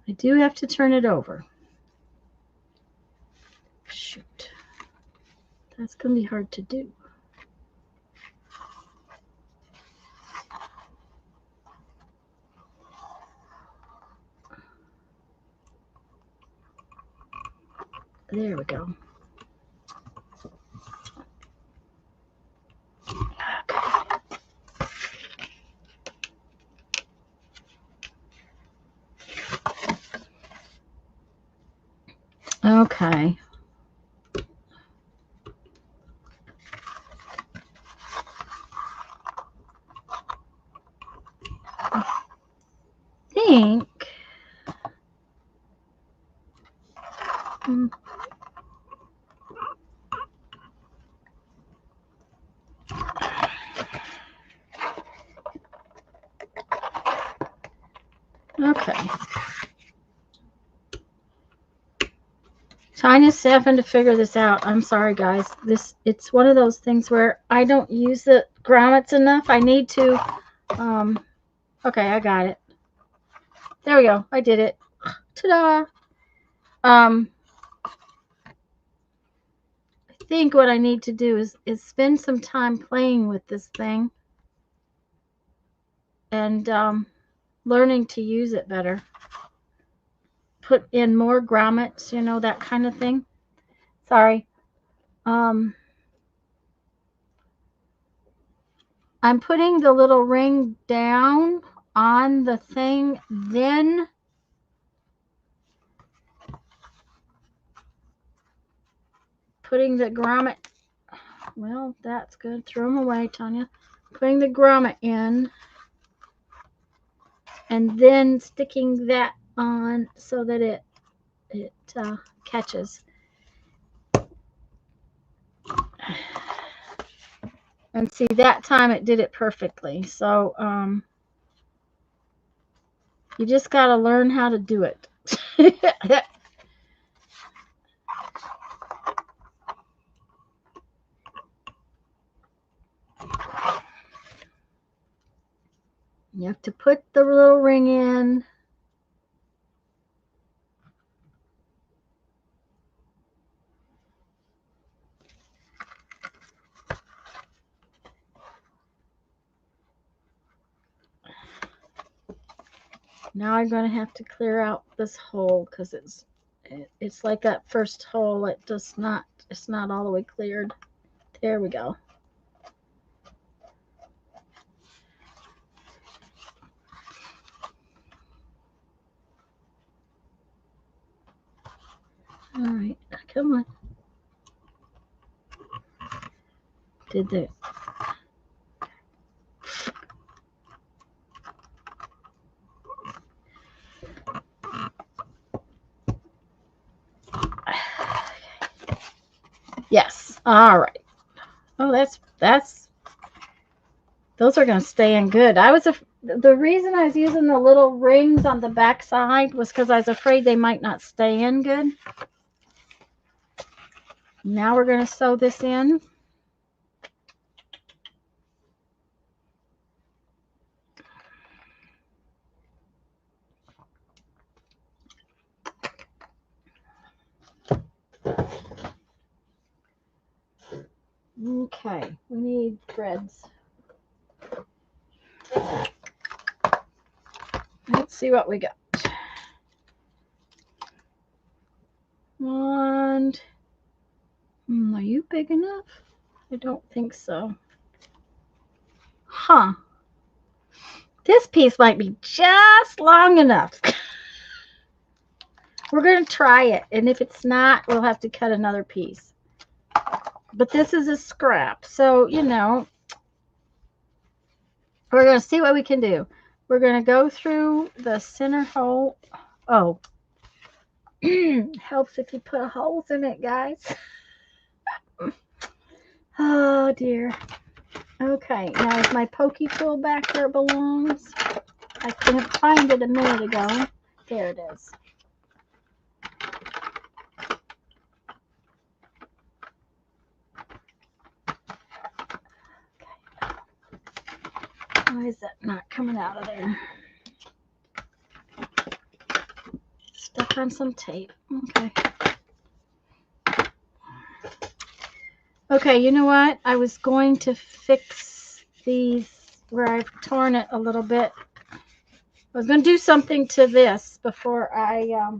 I do have to turn it over. Shoot. That's going to be hard to do. There we go. Okay. I think okay. Tanya's having to figure this out. I'm sorry, guys. It's one of those things where I don't use the grommets enough. I need to. Okay, I got it. There we go. I did it. Ta-da! I think what I need to do is spend some time playing with this thing and learning to use it better. Put in more grommets, you know, that kind of thing. Sorry. I'm putting the little ring down on the thing, then putting the grommet. Well, that's good. Throw them away, Tanya. Putting the grommet in, and then sticking that on so that it catches. And see, that time it did it perfectly. So you just got to learn how to do it. You have to put the little ring in. Now I'm going to have to clear out this hole because it's like that first hole. It's not all the way cleared. There we go. All right, come on. Did the All right. Oh, those are going to stay in good. The reason I was using the little rings on the back side was because I was afraid they might not stay in good. Now we're going to sew this in. Okay, we need threads. Let's see what we got. And are you big enough? I don't think so. Huh. This piece might be just long enough. We're going to try it, and if it's not, we'll have to cut another piece. But this is a scrap, so, you know, we're going to see what we can do. We're going to go through the center hole. Oh, helps if you put holes in it, guys. Oh, dear. Okay, now is my pokey tool back where it belongs? I couldn't find it a minute ago. There it is. Why is that not coming out of there? Stuck on some tape. Okay. Okay, you know what? I was going to fix these where I've torn it a little bit. I was going to do something to this before I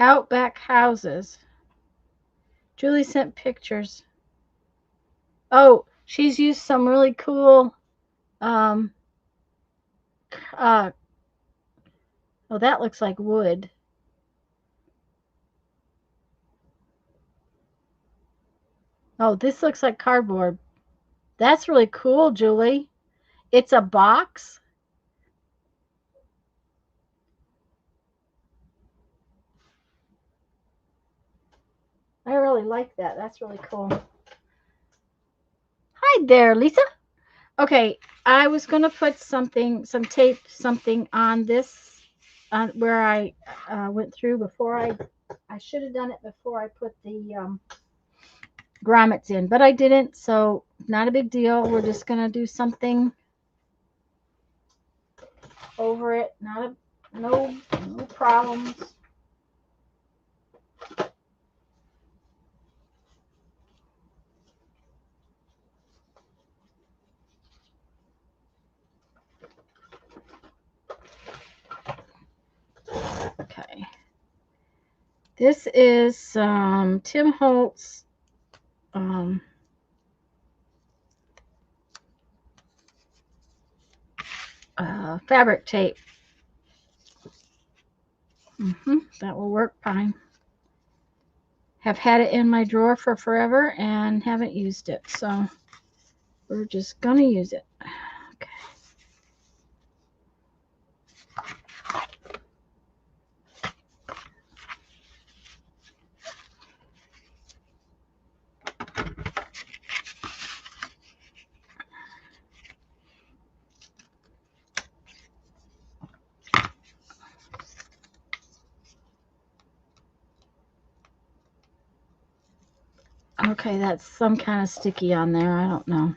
Outback houses. Julie sent pictures. Oh, she's used some really cool oh, that looks like wood. Oh, this looks like cardboard. That's really cool, Julie. It's a box. I really like that. That's really cool. Hi there, Lisa. Okay, I was going to put some tape, something on this, where I went through before I should have done it before I put the grommets in, but I didn't, so not a big deal. We're just going to do something over it. No problems. Okay. This is Tim Holtz fabric tape. That will work fine. Have had it in my drawer for forever and haven't used it, so we're just gonna use it. Okay. Okay, that's some kind of sticky on there. I don't know.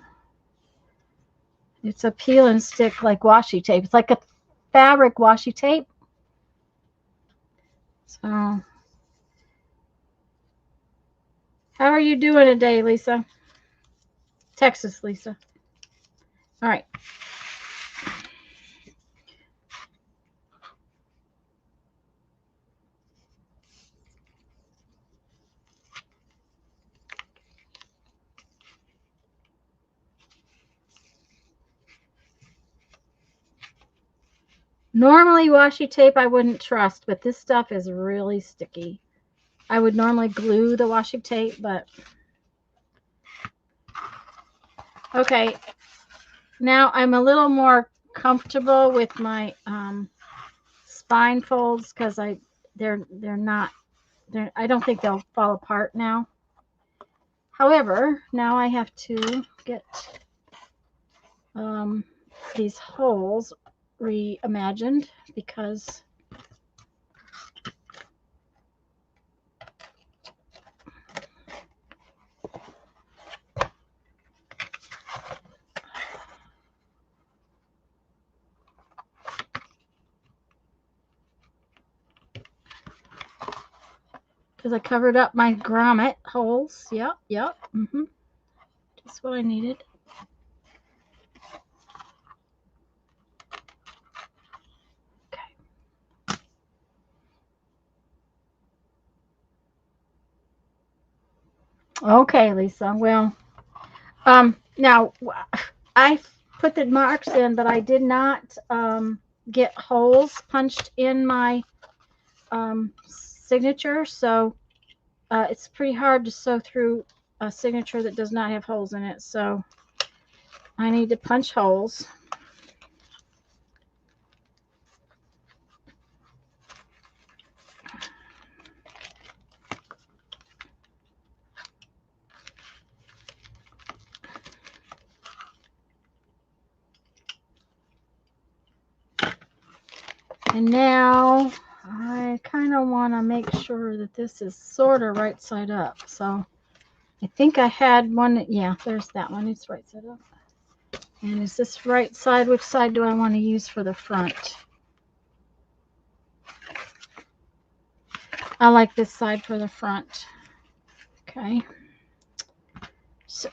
It's a peel and stick like washi tape. It's like a fabric washi tape. So, how are you doing today, Lisa? Texas, Lisa. All right. Normally washi tape I wouldn't trust, but this stuff is really sticky. I would normally glue the washi tape, but okay. Now I'm a little more comfortable with my spine folds because I don't think they'll fall apart now. However, now I have to get these holes reimagined because I covered up my grommet holes. Yep. Just what I needed. Okay, Lisa. Well, now I put the marks in, but I did not get holes punched in my signature, so it's pretty hard to sew through a signature that does not have holes in it. So I need to punch holes. And now I kind of want to make sure that this is sort of right side up. So I think I had one. Yeah, there's that one. It's right side up. And is this right side? Which side do I want to use for the front? I like this side for the front. Okay. So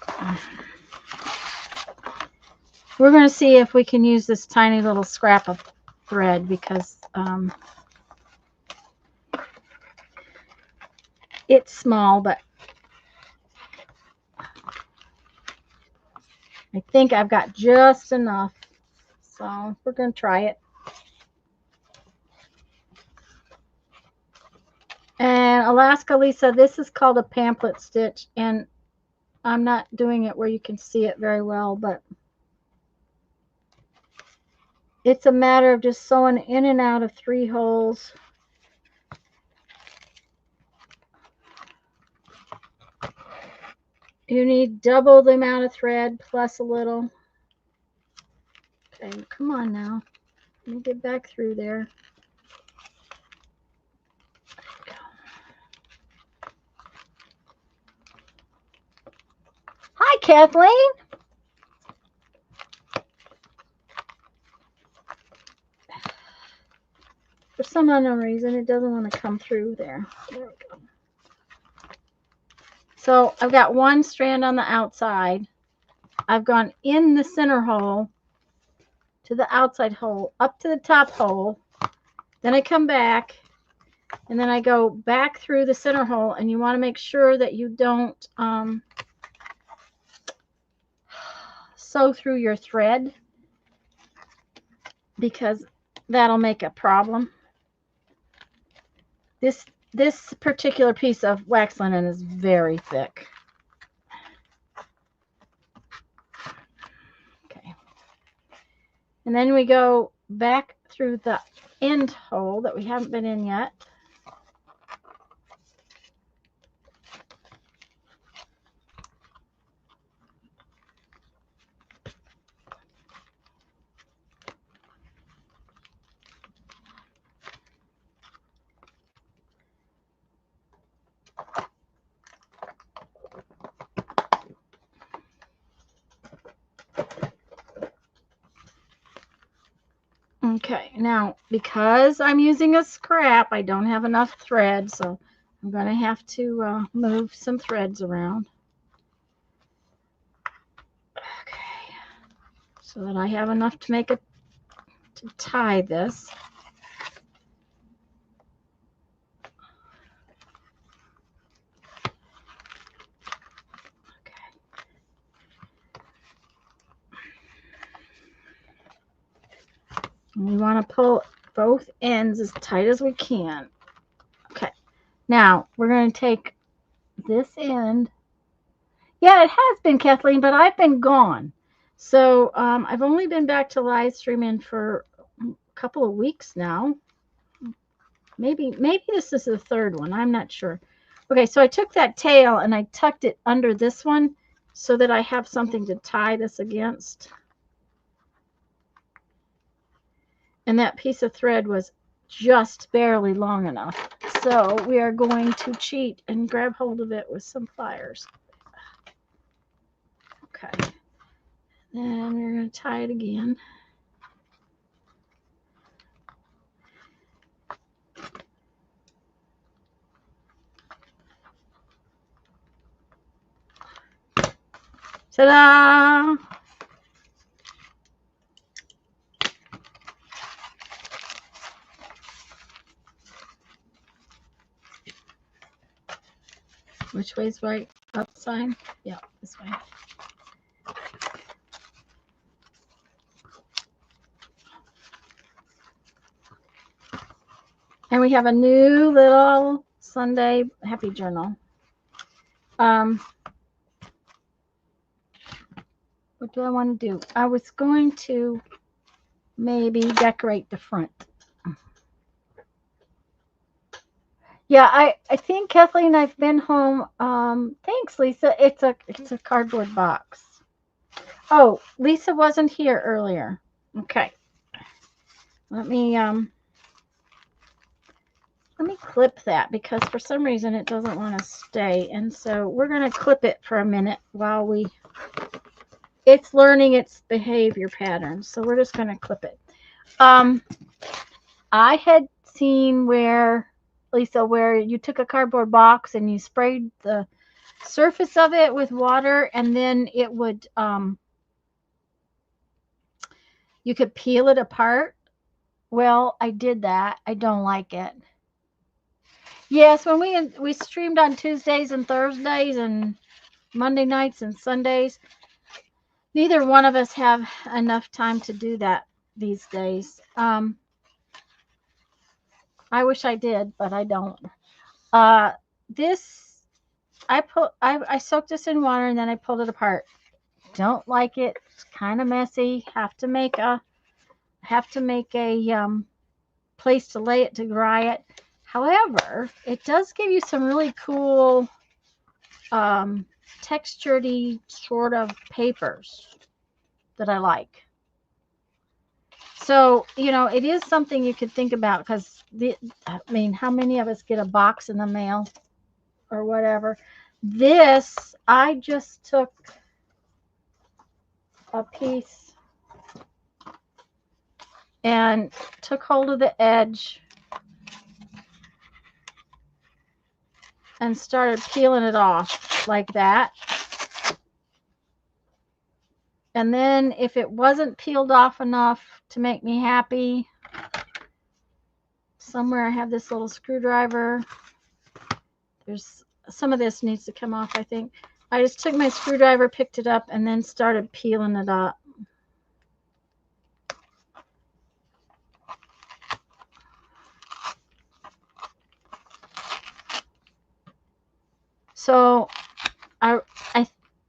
we're going to see if we can use this tiny little scrap of thread because it's small, but I think I've got just enough. So we're going to try it. And Alaska Lisa, this is called a pamphlet stitch, and I'm not doing it where you can see it very well, but it's a matter of just sewing in and out of 3 holes. You need double the amount of thread plus a little. Okay, come on now. Let me get back through there. Hi, Kathleen. For some unknown reason, it doesn't want to come through there. There we go. So I've got one strand on the outside. I've gone in the center hole to the outside hole, up to the top hole. Then I come back, and then I go back through the center hole, and you want to make sure that you don't sew through your thread because that'll make a problem. This particular piece of wax linen is very thick. Okay. And then we go back through the end hole that we haven't been in yet. Okay, now because I'm using a scrap, I don't have enough thread, so I'm going to have to move some threads around. Okay, so that I have enough to make it to tie this. And we want to pull both ends as tight as we can. Okay, now we're going to take this end. Yeah, it has been, Kathleen, but I've been gone. So I've only been back to live streaming for a couple of weeks now. Maybe this is the third one. I'm not sure. Okay, so I took that tail and I tucked it under this one so that I have something to tie this against. And that piece of thread was just barely long enough. So we are going to cheat and grab hold of it with some pliers. Okay. And we're going to tie it again. Ta-da! Which way's right? Outside? Yeah, this way. And we have a new little Sunday happy journal. What do I want to do? I was going to maybe decorate the front. Yeah, I think, Kathleen, I've been home. Thanks, Lisa. It's a cardboard box. Oh, Lisa wasn't here earlier. Okay. Let me clip that because for some reason it doesn't want to stay. And so we're going to clip it for a minute while it's learning its behavior patterns. So we're just going to clip it. I had seen where, Lisa, where you took a cardboard box and you sprayed the surface of it with water and then it would, you could peel it apart. Well, I did that. I don't like it. Yes, when we streamed on Tuesdays and Thursdays and Monday nights and Sundays, neither one of us have enough time to do that these days. I wish I did, but I don't. This I soaked this in water and then I pulled it apart. Don't like it. It's kind of messy. Have to make a place to lay it to dry it. However, it does give you some really cool textured-y sort of papers that I like. So, it is something you could think about because how many of us get a box in the mail or whatever? This, I just took a piece and took hold of the edge and started peeling it off like that. And then if it wasn't peeled off enough to make me happy, somewhere I have this little screwdriver. There's some of this needs to come off, I think. I just took my screwdriver, picked it up, and then started peeling it up. So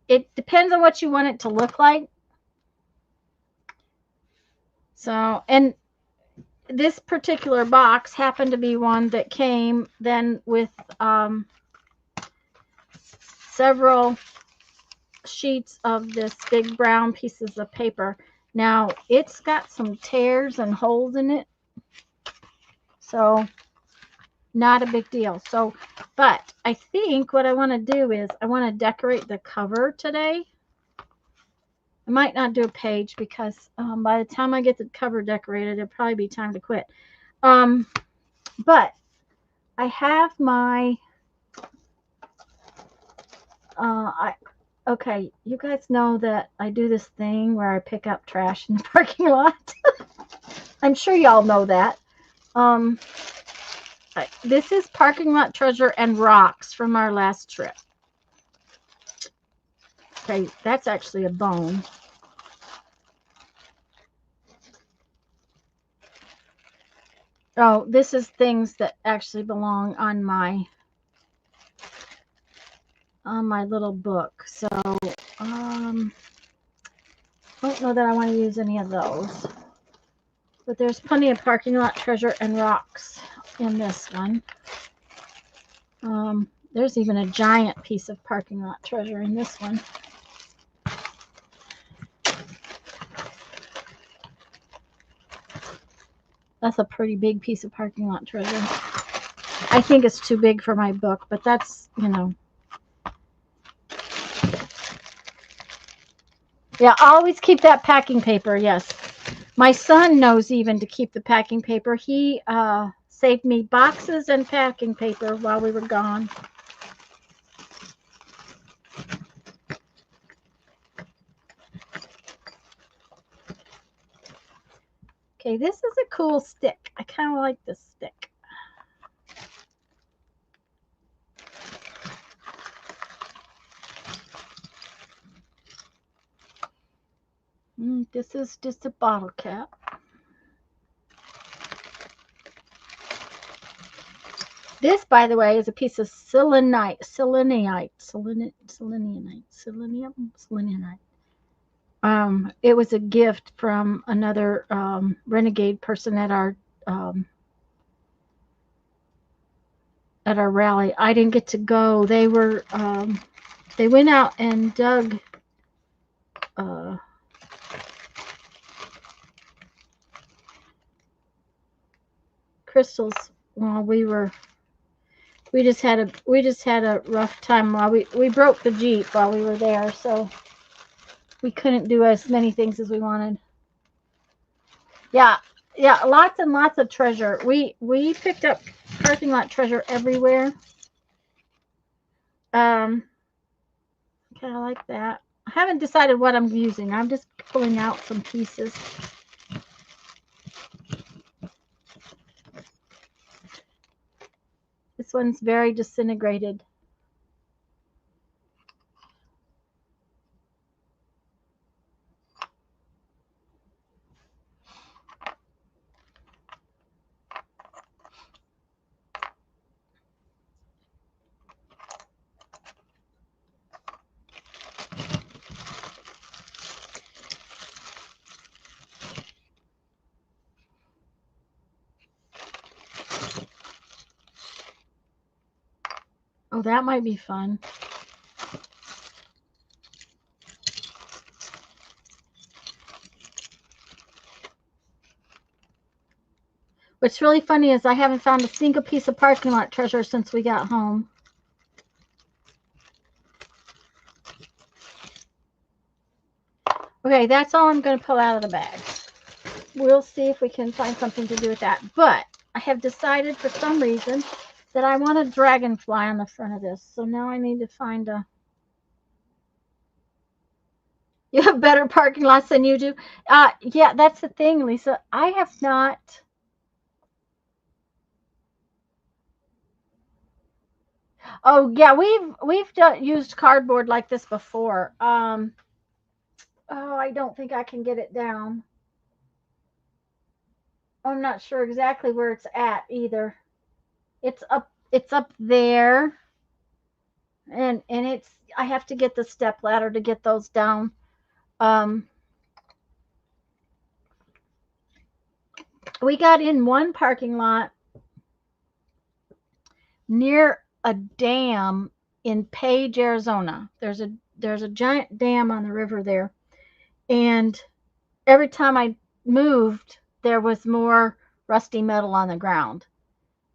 it depends on what you want it to look like. So, and this particular box happened to be one that came then with several sheets of this big brown pieces of paper. Now, it's got some tears and holes in it. So, not a big deal. So, but I think what I want to do is I want to decorate the cover today. I might not do a page because by the time I get the cover decorated, it'll probably be time to quit. But I have my, okay, you guys know that I do this thing where I pick up trash in the parking lot. I'm sure y'all know that. This is parking lot treasure and rocks from our last trip. Okay, that's actually a bone. Oh, this is things that actually belong on my little book. So, don't know that I want to use any of those. But there's plenty of parking lot treasure and rocks in this one. There's even a giant piece of parking lot treasure in this one. That's a pretty big piece of parking lot treasure. I think it's too big for my book, but that's, you know. Yeah, always keep that packing paper, yes. My son knows even to keep the packing paper. He saved me boxes and packing paper while we were gone. Okay, this is a cool stick. I kind of like this stick. This is just a bottle cap. This, by the way, is a piece of selenite. It was a gift from another renegade person at our rally. I didn't get to go. They were they went out and dug crystals while we just had a rough time while we broke the Jeep while we were there, so we couldn't do as many things as we wanted. Yeah, lots and lots of treasure. We picked up parking lot treasure everywhere. Kind of like that. I haven't decided what I'm using. I'm just pulling out some pieces. This one's very disintegrated. Oh, that might be fun. What's really funny is I haven't found a single piece of parking lot treasure since we got home. Okay, that's all I'm going to pull out of the bag. We'll see if we can find something to do with that. But I have decided for some reason that I want a dragonfly on the front of this. So now I need to find a... You have better parking lots than you do? Yeah, that's the thing, Lisa. I have not... Oh, yeah, we've used cardboard like this before. Oh, I don't think I can get it down. I'm not sure exactly where it's at either. It's up there. And it's, I have to get the step ladder to get those down. We got in one parking lot near a dam in Page, Arizona. There's a giant dam on the river there. And every time I moved, there was more rusty metal on the ground.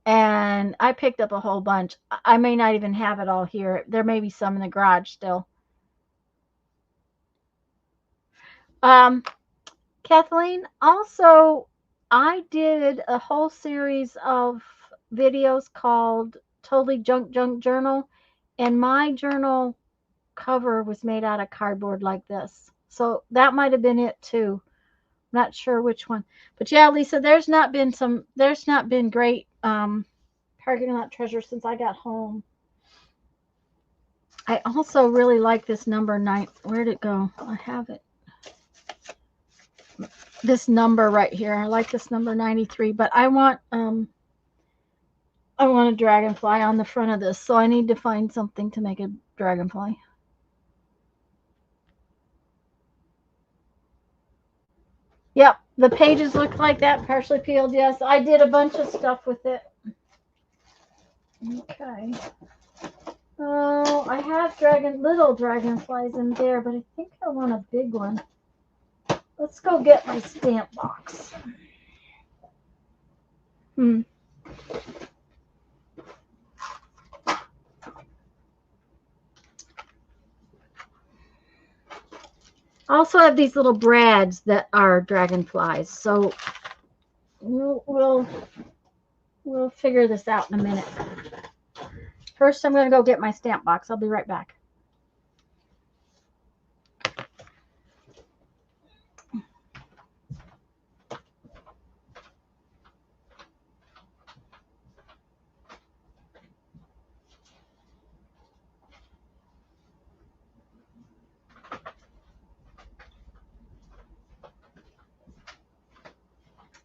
And I picked up a whole bunch. I may not even have it all here. There may be some in the garage still. Kathleen, also, I did a whole series of videos called Totally Junk Journal, and my journal cover was made out of cardboard like this. So that might have been it too. Not sure which one. But yeah, Lisa, there's not been great parking lot treasure since I got home. I also really like this number 9. Where'd it go? I have it. This number right here. I like this number 93, but I want a dragonfly on the front of this, so I need to find something to make a dragonfly. Yep, the pages look like that, partially peeled. Yes, I did a bunch of stuff with it. Okay. Oh, I have little dragonflies in there, but I think I want a big one. Let's go get my stamp box. I also have these little brads that are dragonflies, so we'll figure this out in a minute. First, I'm going to go get my stamp box. I'll be right back.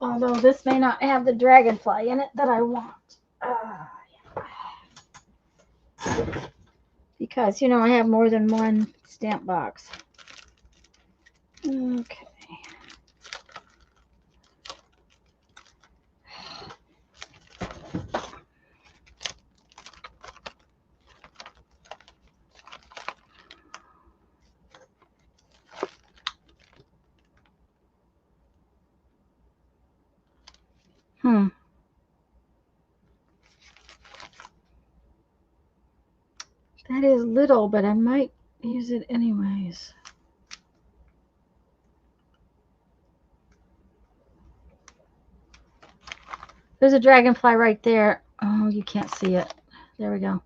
Although this may not have the dragonfly in it that I want. Because, I have more than one stamp box. Okay. That is little, but I might use it anyways. There's a dragonfly right there. Oh, you can't see it. There we go.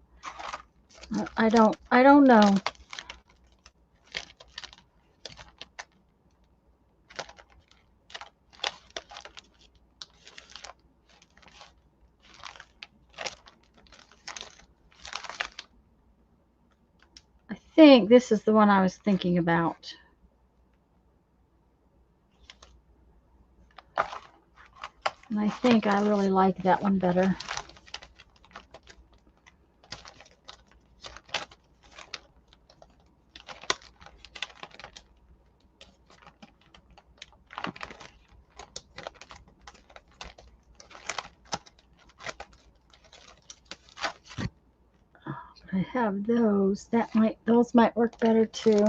I don't know. I think this is the one I was thinking about. And I think I really like that one better. I have those. Those might work better too.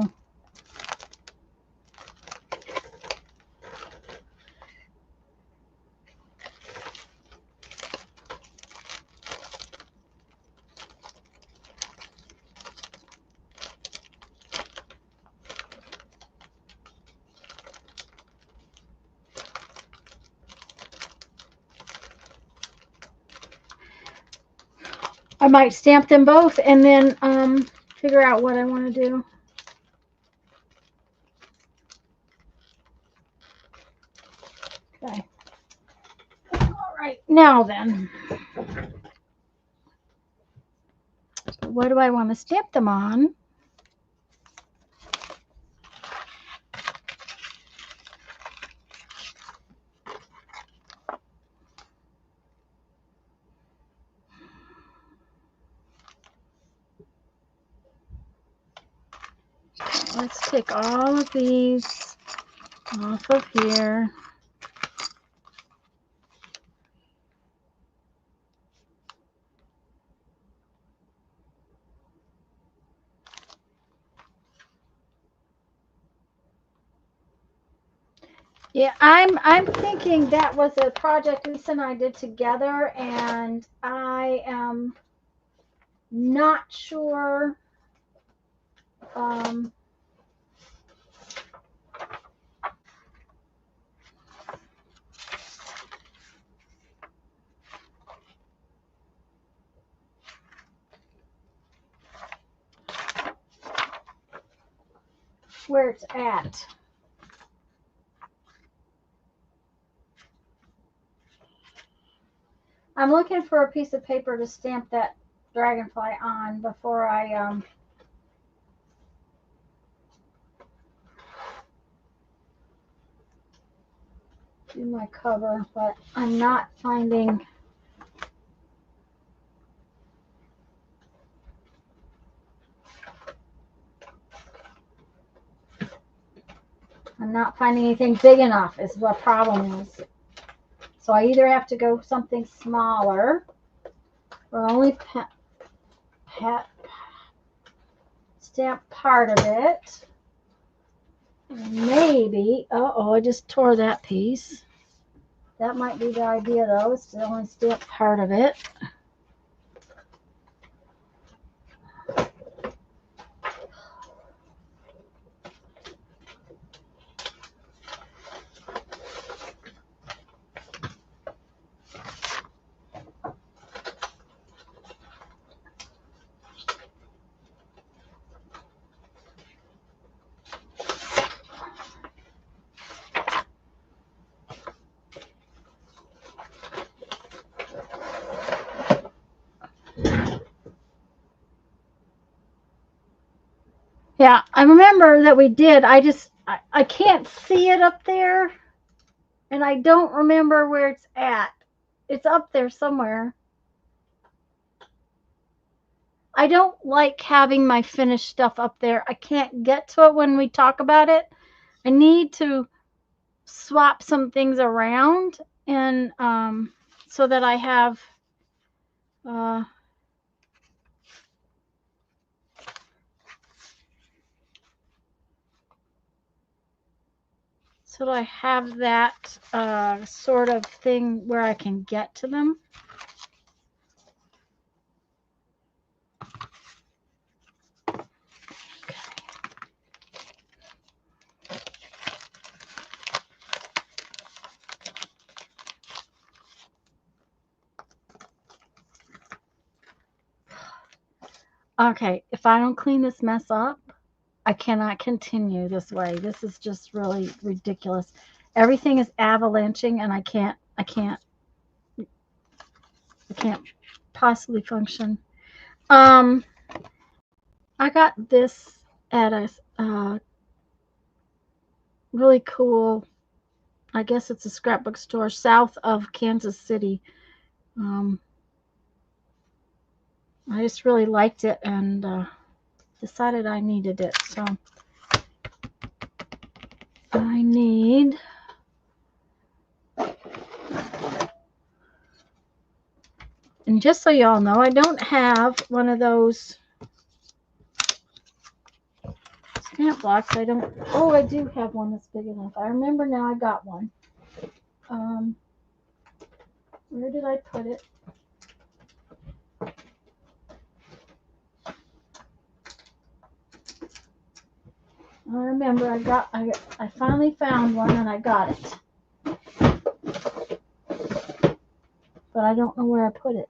I might stamp them both and then figure out what I want to do. Okay. All right, now then. What do I want to stamp them on? Let's take all of these off of here. Yeah, I'm thinking that was a project Lisa and I did together, and I am not sure. Where it's at. I'm looking for a piece of paper to stamp that dragonfly on before I do my cover, but I'm not finding. I'm not finding anything big enough is what problem is. So I either have to go something smaller or only stamp part of it. Maybe, uh-oh, I just tore that piece. That might be the idea though, is to only stamp part of it. Yeah, I remember that we did. I can't see it up there, and I don't remember where it's at. It's up there somewhere. I don't like having my finished stuff up there. I can't get to it when we talk about it. I need to swap some things around and so that I have so that I have that sort of thing where I can get to them. Okay, if I don't clean this mess up, I cannot continue this way. This is just really ridiculous. Everything is avalanching and I can't possibly function. I got this at a really cool, I guess it's a scrapbook store south of Kansas City. I just really liked it and decided I needed it. So I need and just so y'all know, I don't have one of those stamp blocks. I don't. Oh, I do have one that's big enough. I remember now. I got one. Where did I put it? I remember I finally found one and I got it. But I don't know where I put it.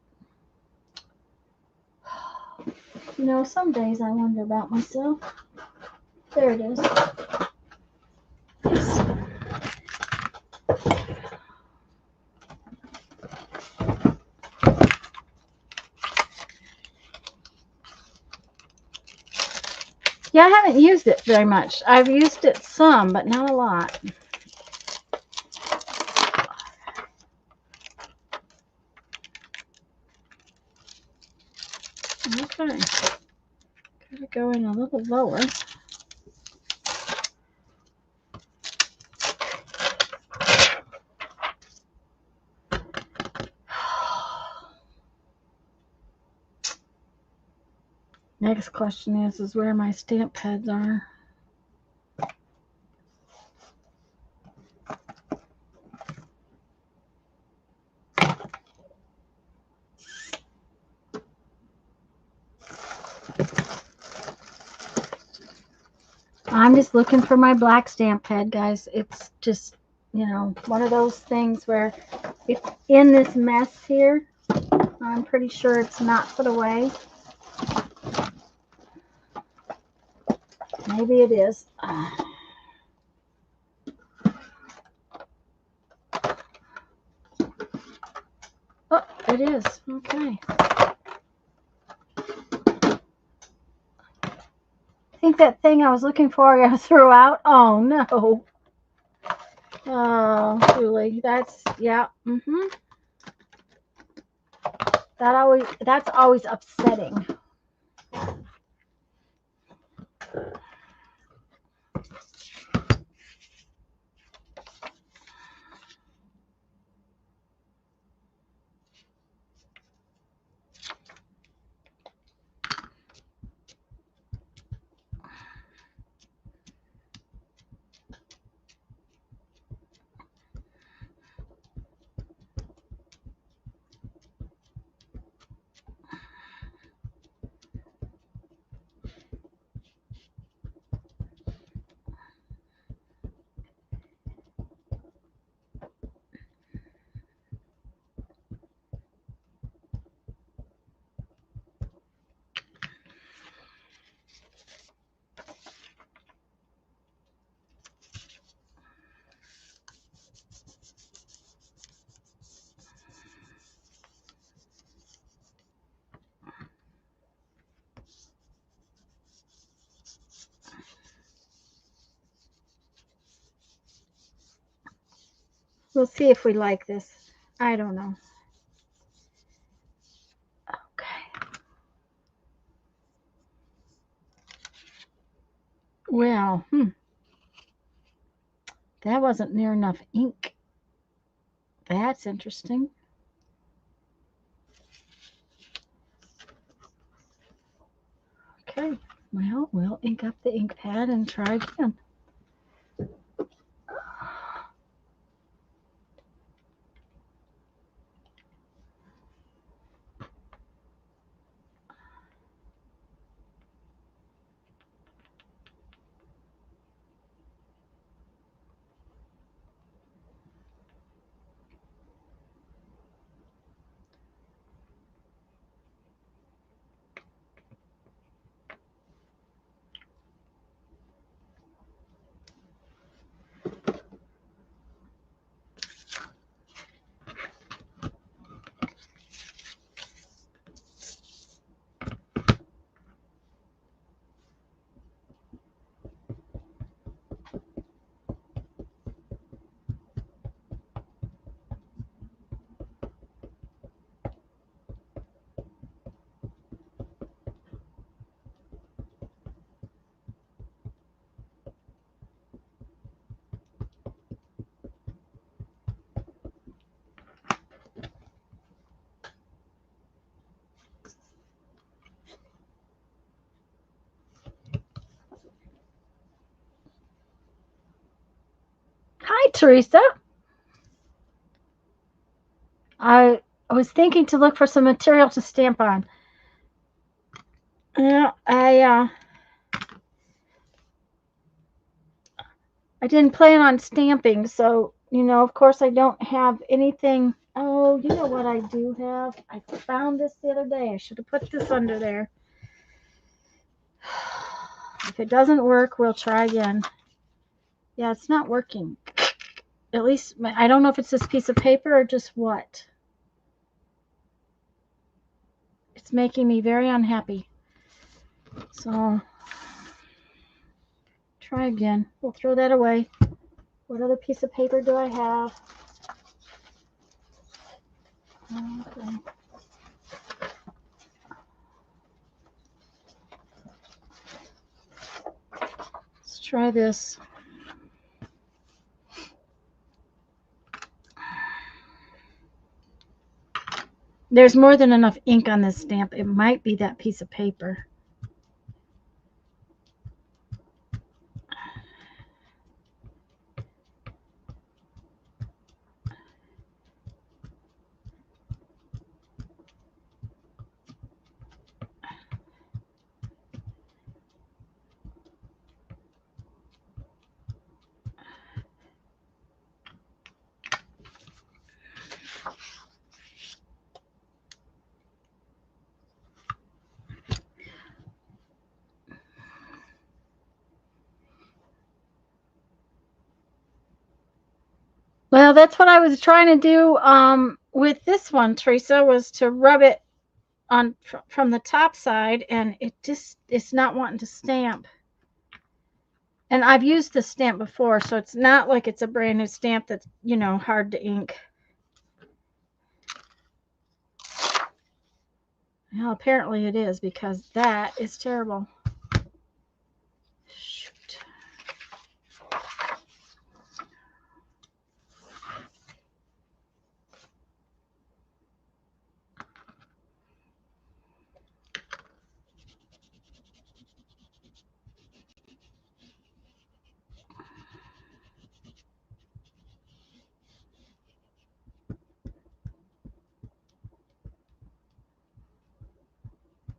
You know, some days I wonder about myself. There it is. Yes. Yeah, I haven't used it very much. I've used it some, but not a lot. Okay. Gotta go in a little lower. Next question is where my stamp pads are. I'm just looking for my black stamp pad, guys. It's just, you know, one of those things where if in this mess here, I'm pretty sure it's not put away. Maybe it is. Oh, it is. Okay. I think that thing I was looking for I threw out. Oh, no. Oh, Julie, that's, yeah. That's always upsetting. We'll see if we like this. I don't know. Okay. Well, that wasn't near enough ink. That's interesting. Okay. Well, we'll ink up the ink pad and try again. Hi, Teresa. I was thinking to look for some material to stamp on. I didn't plan on stamping, so of course I don't have anything. Oh, you know what I do have? I found this the other day. I should have put this under there. If it doesn't work, we'll try again. Yeah, it's not working. At least, I don't know if it's this piece of paper or just what. It's making me very unhappy. So, try again. We'll throw that away. What other piece of paper do I have? Okay. Let's try this. There's more than enough ink on this stamp. It might be that piece of paper. Well, that's what I was trying to do with this one, Teresa, was to rub it on from the top side, and it's not wanting to stamp. And I've used this stamp before, so it's not like it's a brand new stamp that's, hard to ink. Well, apparently it is, because that is terrible. Shoot.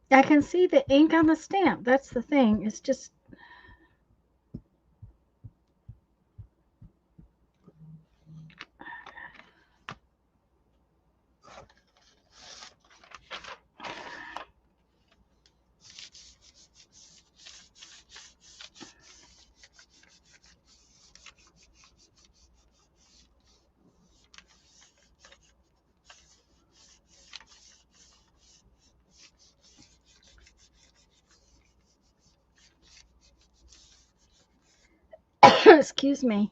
I can see the ink on the stamp. That's the thing. It's just excuse me.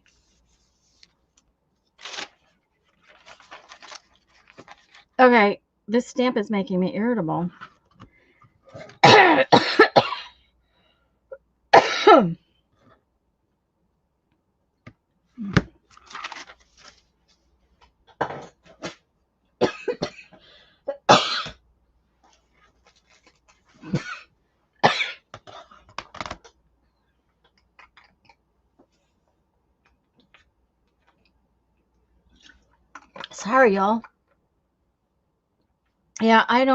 Okay, this stamp is making me irritable. Sorry, y'all. Yeah, I'm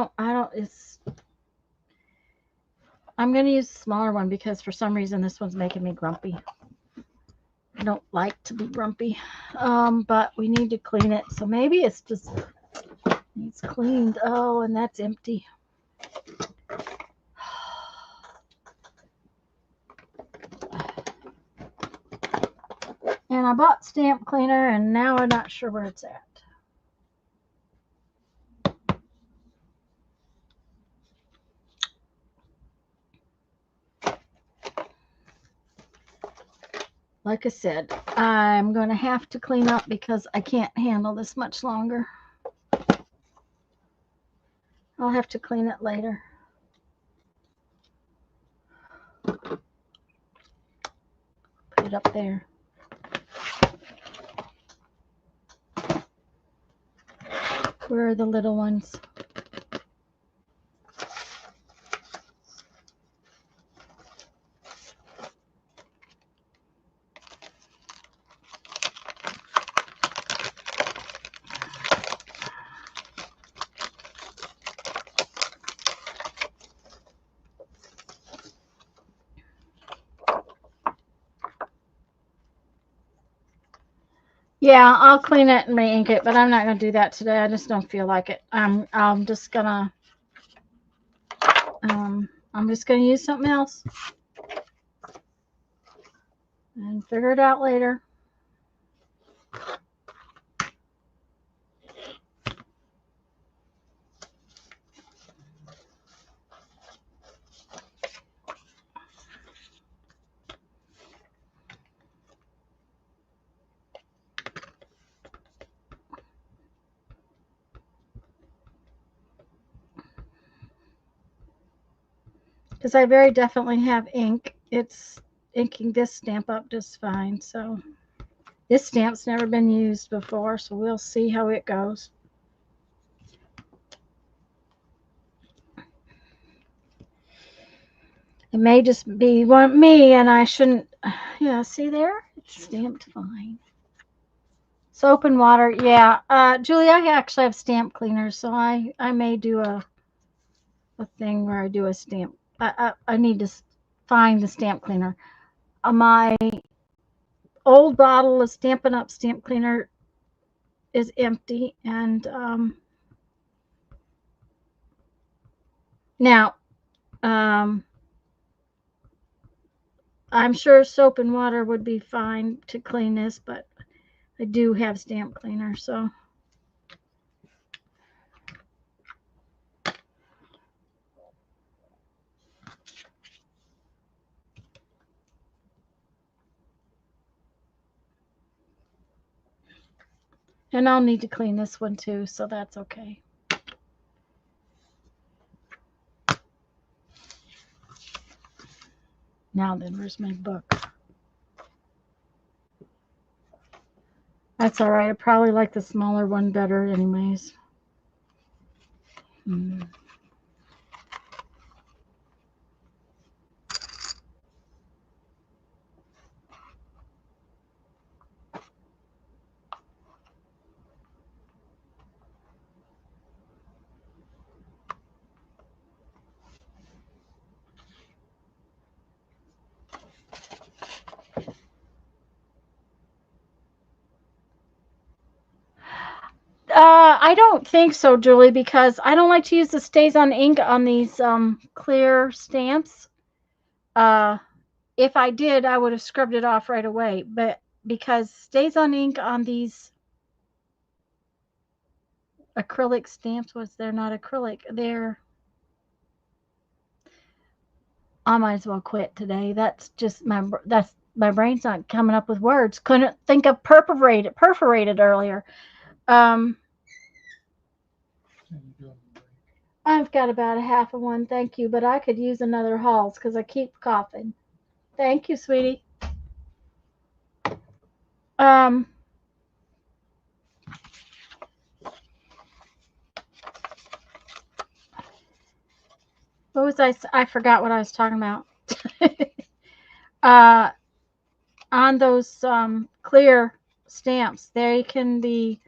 going to use the smaller one because for some reason this one's making me grumpy. I don't like to be grumpy. But we need to clean it. So maybe it's just needs cleaned. Oh, and that's empty. And I bought stamp cleaner and now I'm not sure where it's at. Like I said, I'm going to have to clean up because I can't handle this much longer. I'll have to clean it later. Put it up there. Where are the little ones? Yeah, I'll clean it and re-ink it, but I'm not going to do that today. I just don't feel like it. I'm just gonna use something else and figure it out later. Because I very definitely have ink. It's inking this stamp up just fine. So this stamp's never been used before, so we'll see how it goes. It may just be me, and I shouldn't. Yeah, see there? It's stamped fine. Soap and water. Yeah, Julie, I actually have stamp cleaners, so I may do a thing where I do a stamp. I need to find the stamp cleaner. My old bottle of Stampin' Up! Stamp cleaner is empty, and now I'm sure soap and water would be fine to clean this, but I do have stamp cleaner, so. And I'll need to clean this one too, so that's okay. Now then, where's my book? That's all right. I probably like the smaller one better anyways. I don't think so, Julie, because I don't like to use the StazOn ink on these clear stamps. If I did, I would have scrubbed it off right away. But because StazOn ink on these acrylic stamps, they're not acrylic, I might as well quit today. That's just my brain's not coming up with words. Couldn't think of perforated earlier. I've got about a half of one, thank you, but I could use another Halls because I keep coughing. Thank you, sweetie. Um, what was I forgot what I was talking about. uh, on those clear stamps, they can be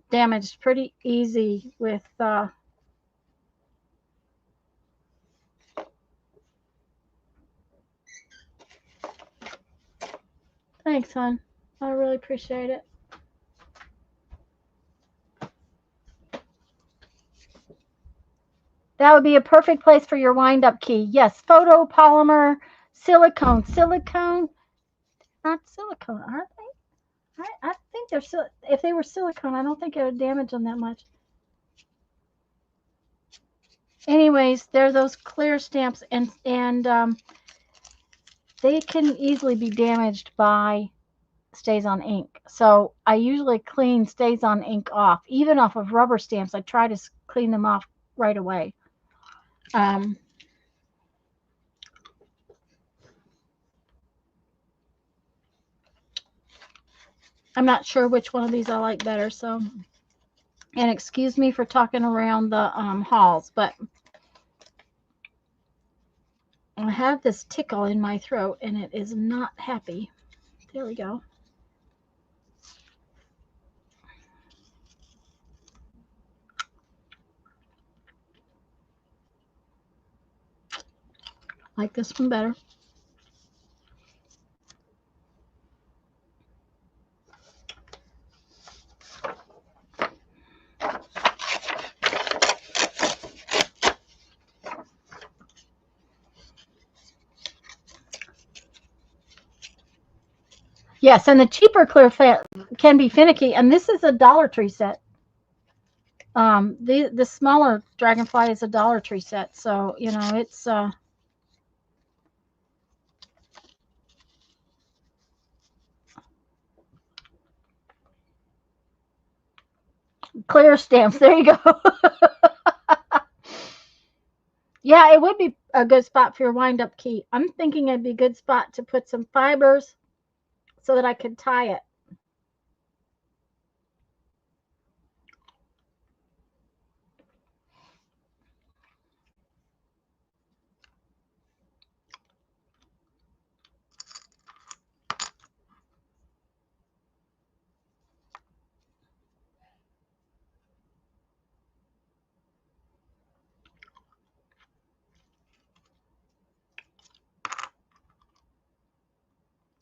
damaged pretty easy with thanks, hon. I really appreciate it. That would be a perfect place for your wind-up key. Yes, photopolymer, silicone. Silicone, not silicone, aren't they? I think they're if they were silicone, I don't think it would damage them that much. Anyways, they're those clear stamps, and they can easily be damaged by StazOn ink. So I usually clean StazOn ink off, even off of rubber stamps. I try to clean them off right away. I'm not sure which one of these I like better, so, and excuse me for talking around the Halls, but I have this tickle in my throat and it is not happy. There we go. Like this one better. Yes, and the cheaper clear can be finicky, and this is a Dollar Tree set. The smaller Dragonfly is a Dollar Tree set, so you know it's clear stamps. There you go. Yeah, it would be a good spot for your wind-up key. I'm thinking it'd be a good spot to put some fibers so that I could tie it.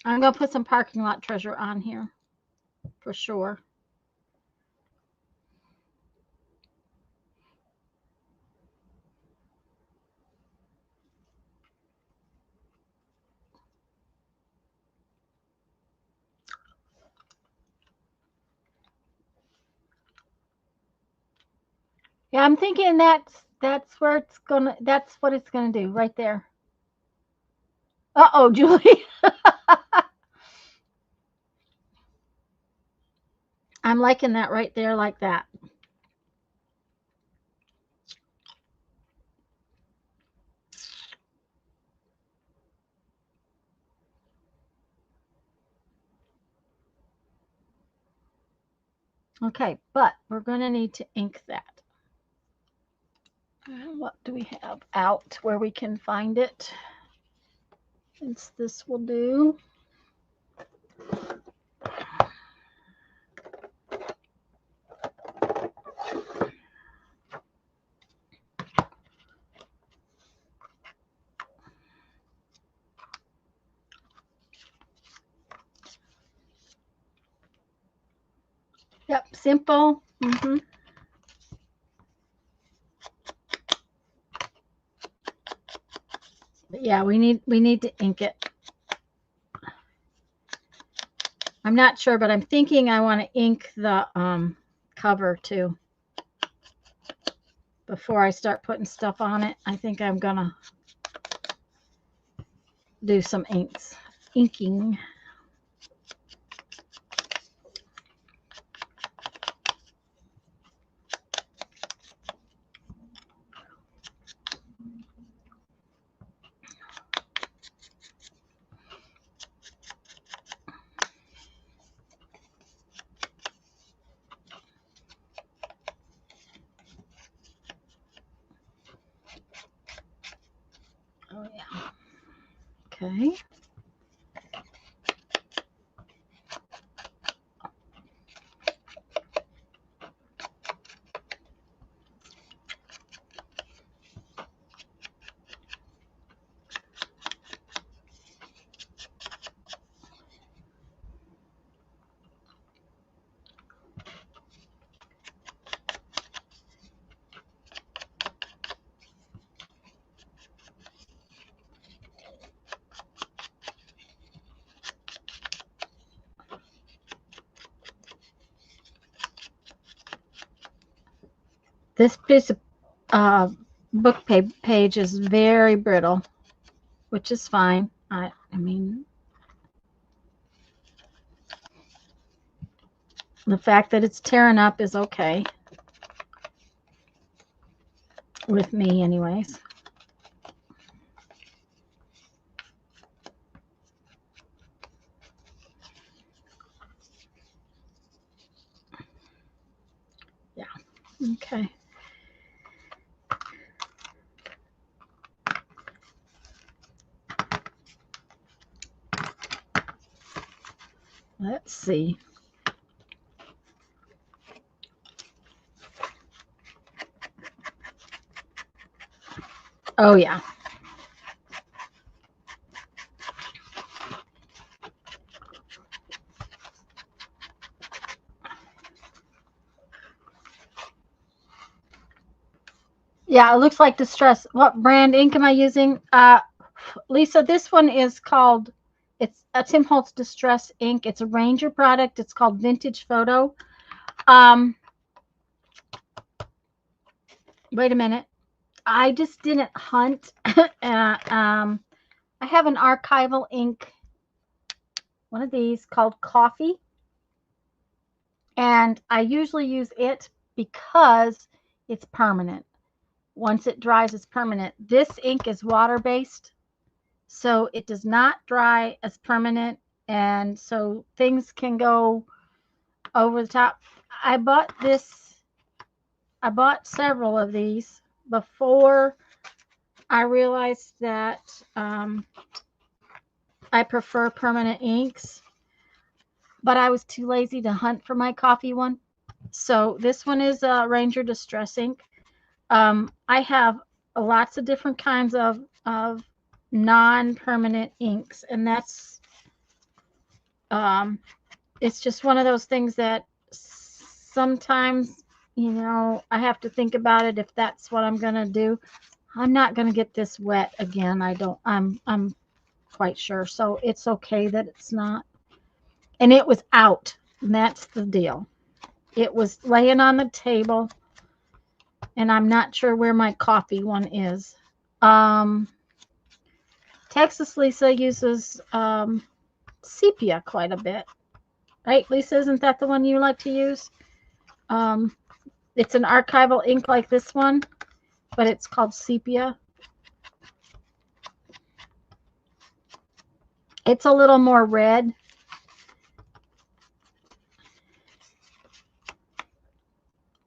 I'm going to put some Parking Lot Treasure on here for sure. Yeah, I'm thinking that's where it's gonna. That's what it's gonna do right there. Uh-oh, Julie. I'm liking that right there, like that. Okay, but we're gonna need to ink that. What do we have out where we can find it? Since this will do. Yep, simple. But yeah, we need to ink it. I'm not sure, but I'm thinking I want to ink the cover too. Before I start putting stuff on it, I think I'm gonna do some inking. Okay. This piece of book page is very brittle, which is fine. I mean, the fact that it's tearing up is okay with me anyways. Yeah. Okay. Let's see. Oh, yeah. Yeah, it looks like Distress. What brand ink am I using? Lisa, this one is called, it's a Tim Holtz Distress ink. It's a Ranger product. It's called Vintage Photo. Wait a minute. I just didn't hunt. I have an archival ink, one of these called Coffee. And I usually use it because it's permanent. Once it dries, it's permanent. This ink is water-based, so it does not dry as permanent, and so things can go over the top. I bought several of these before I realized that I prefer permanent inks, but I was too lazy to hunt for my coffee one. So this one is a Ranger Distress ink. I have lots of different kinds of non-permanent inks, and that's it's just one of those things that sometimes, you know, I have to think about it if that's what I'm gonna do. I'm not gonna get this wet again. I'm quite sure. So it's okay that it's not. And it was out, and that's the deal. It was laying on the table, and I'm not sure where my coffee one is. Texas Lisa uses sepia quite a bit. Right, Lisa? Isn't that the one you like to use? It's an archival ink like this one, but it's called sepia. It's a little more red.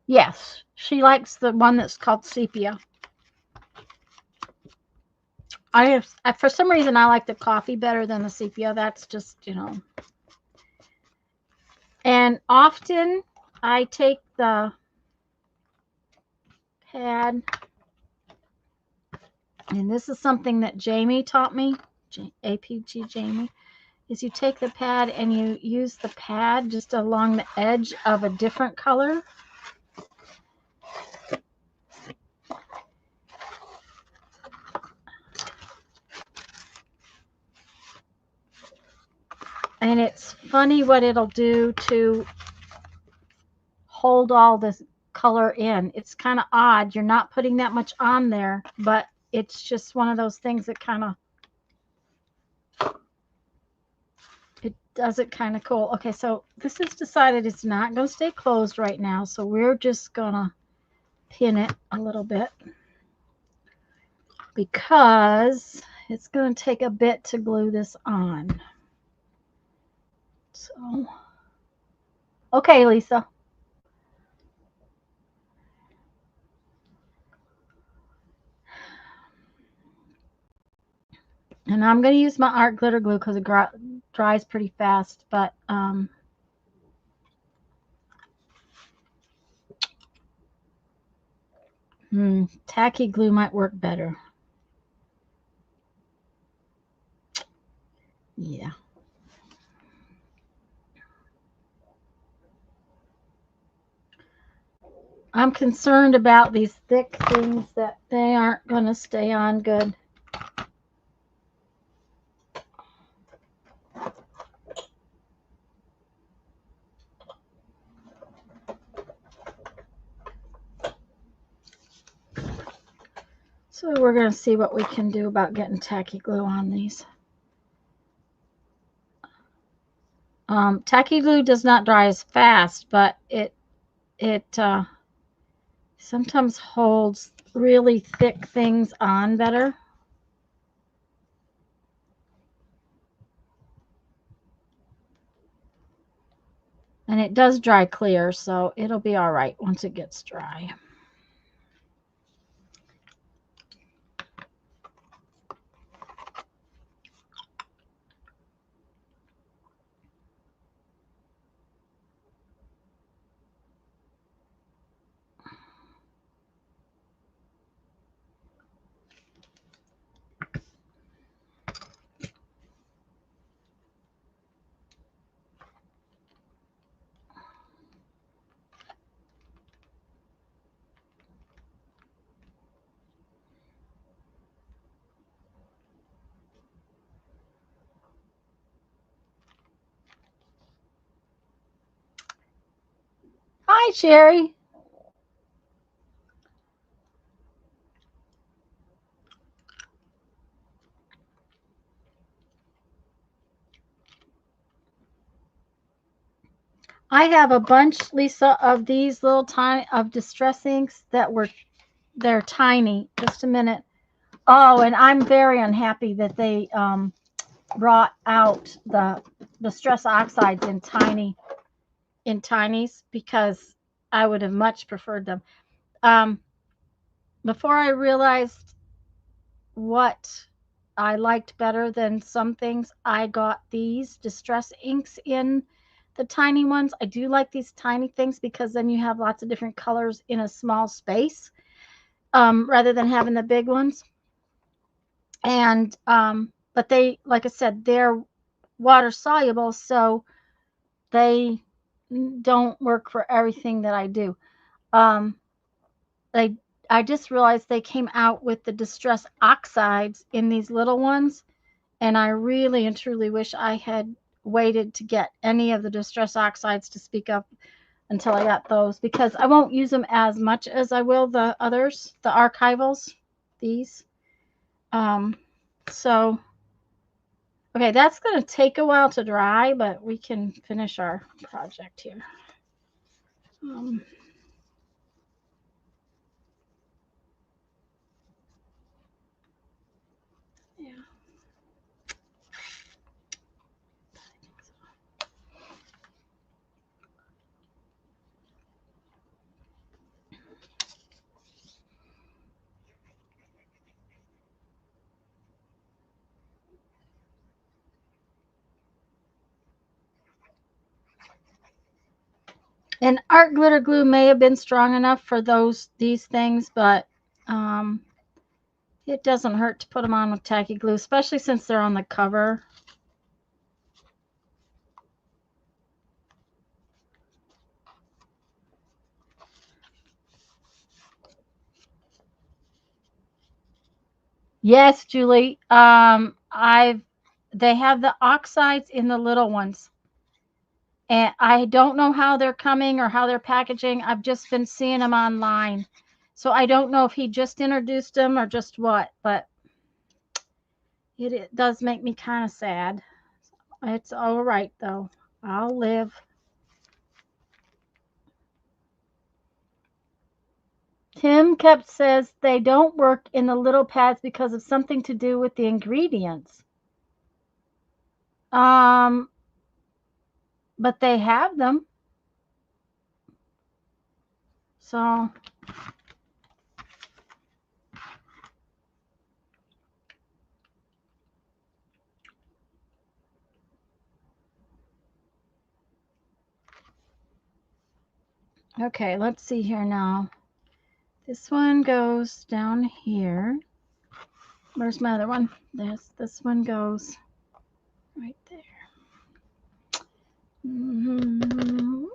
Yes, she likes the one that's called sepia. For some reason, I like the coffee better than the sepia. That's just, you know. And often I take the pad, and this is something that Jamie taught me, APG Jamie, is you take the pad and you use the pad just along the edge of a different color. And it's funny what it'll do to hold all this color in. It's kind of odd. You're not putting that much on there, but it's just one of those things that kind of, it does it kind of cool. Okay, so this is decided it's not going to stay closed right now, so we're just going to pin it a little bit because it's going to take a bit to glue this on. So, okay, Lisa. And I'm going to use my art glitter glue because it dries pretty fast. But tacky glue might work better. Yeah. I'm concerned about these thick things that they aren't going to stay on good. So we're going to see what we can do about getting tacky glue on these. Tacky glue does not dry as fast, but it sometimes holds really thick things on better. And it does dry clear, so it'll be all right once it gets dry. Hi, Sherry. I have a bunch, Lisa, of these little tiny of distress inks they're tiny. Just a minute. Oh, and I'm very unhappy that they brought out the Distress Oxides in tinies because I would have much preferred them. Before I realized what I liked better than some things, I got these distress inks in the tiny ones. I do like these tiny things because then you have lots of different colors in a small space, rather than having the big ones. And but they, like I said, they're water soluble, so they don't work for everything that I do. Um, I I just realized they came out with the Distress Oxides in these little ones, and I really and truly wish I had waited to get any of the Distress Oxides to speak up until I got those, because I won't use them as much as I will the others, the archivals, these. So, okay, that's going to take a while to dry, but we can finish our project here. Yeah. And art glitter glue may have been strong enough for these things, but it doesn't hurt to put them on with tacky glue, especially since they're on the cover. Yes, Julie. They have the oxides in the little ones. And I don't know how they're coming or how they're packaging. I've just been seeing them online. So I don't know if he just introduced them or just what, but it does make me kind of sad. It's all right, though. I'll live. Tim kept says they don't work in the little pads because of something to do with the ingredients. But they have them. So Okay, let's see here now. This one goes down here. Where's my other one? This one goes right there. Mm-hmm.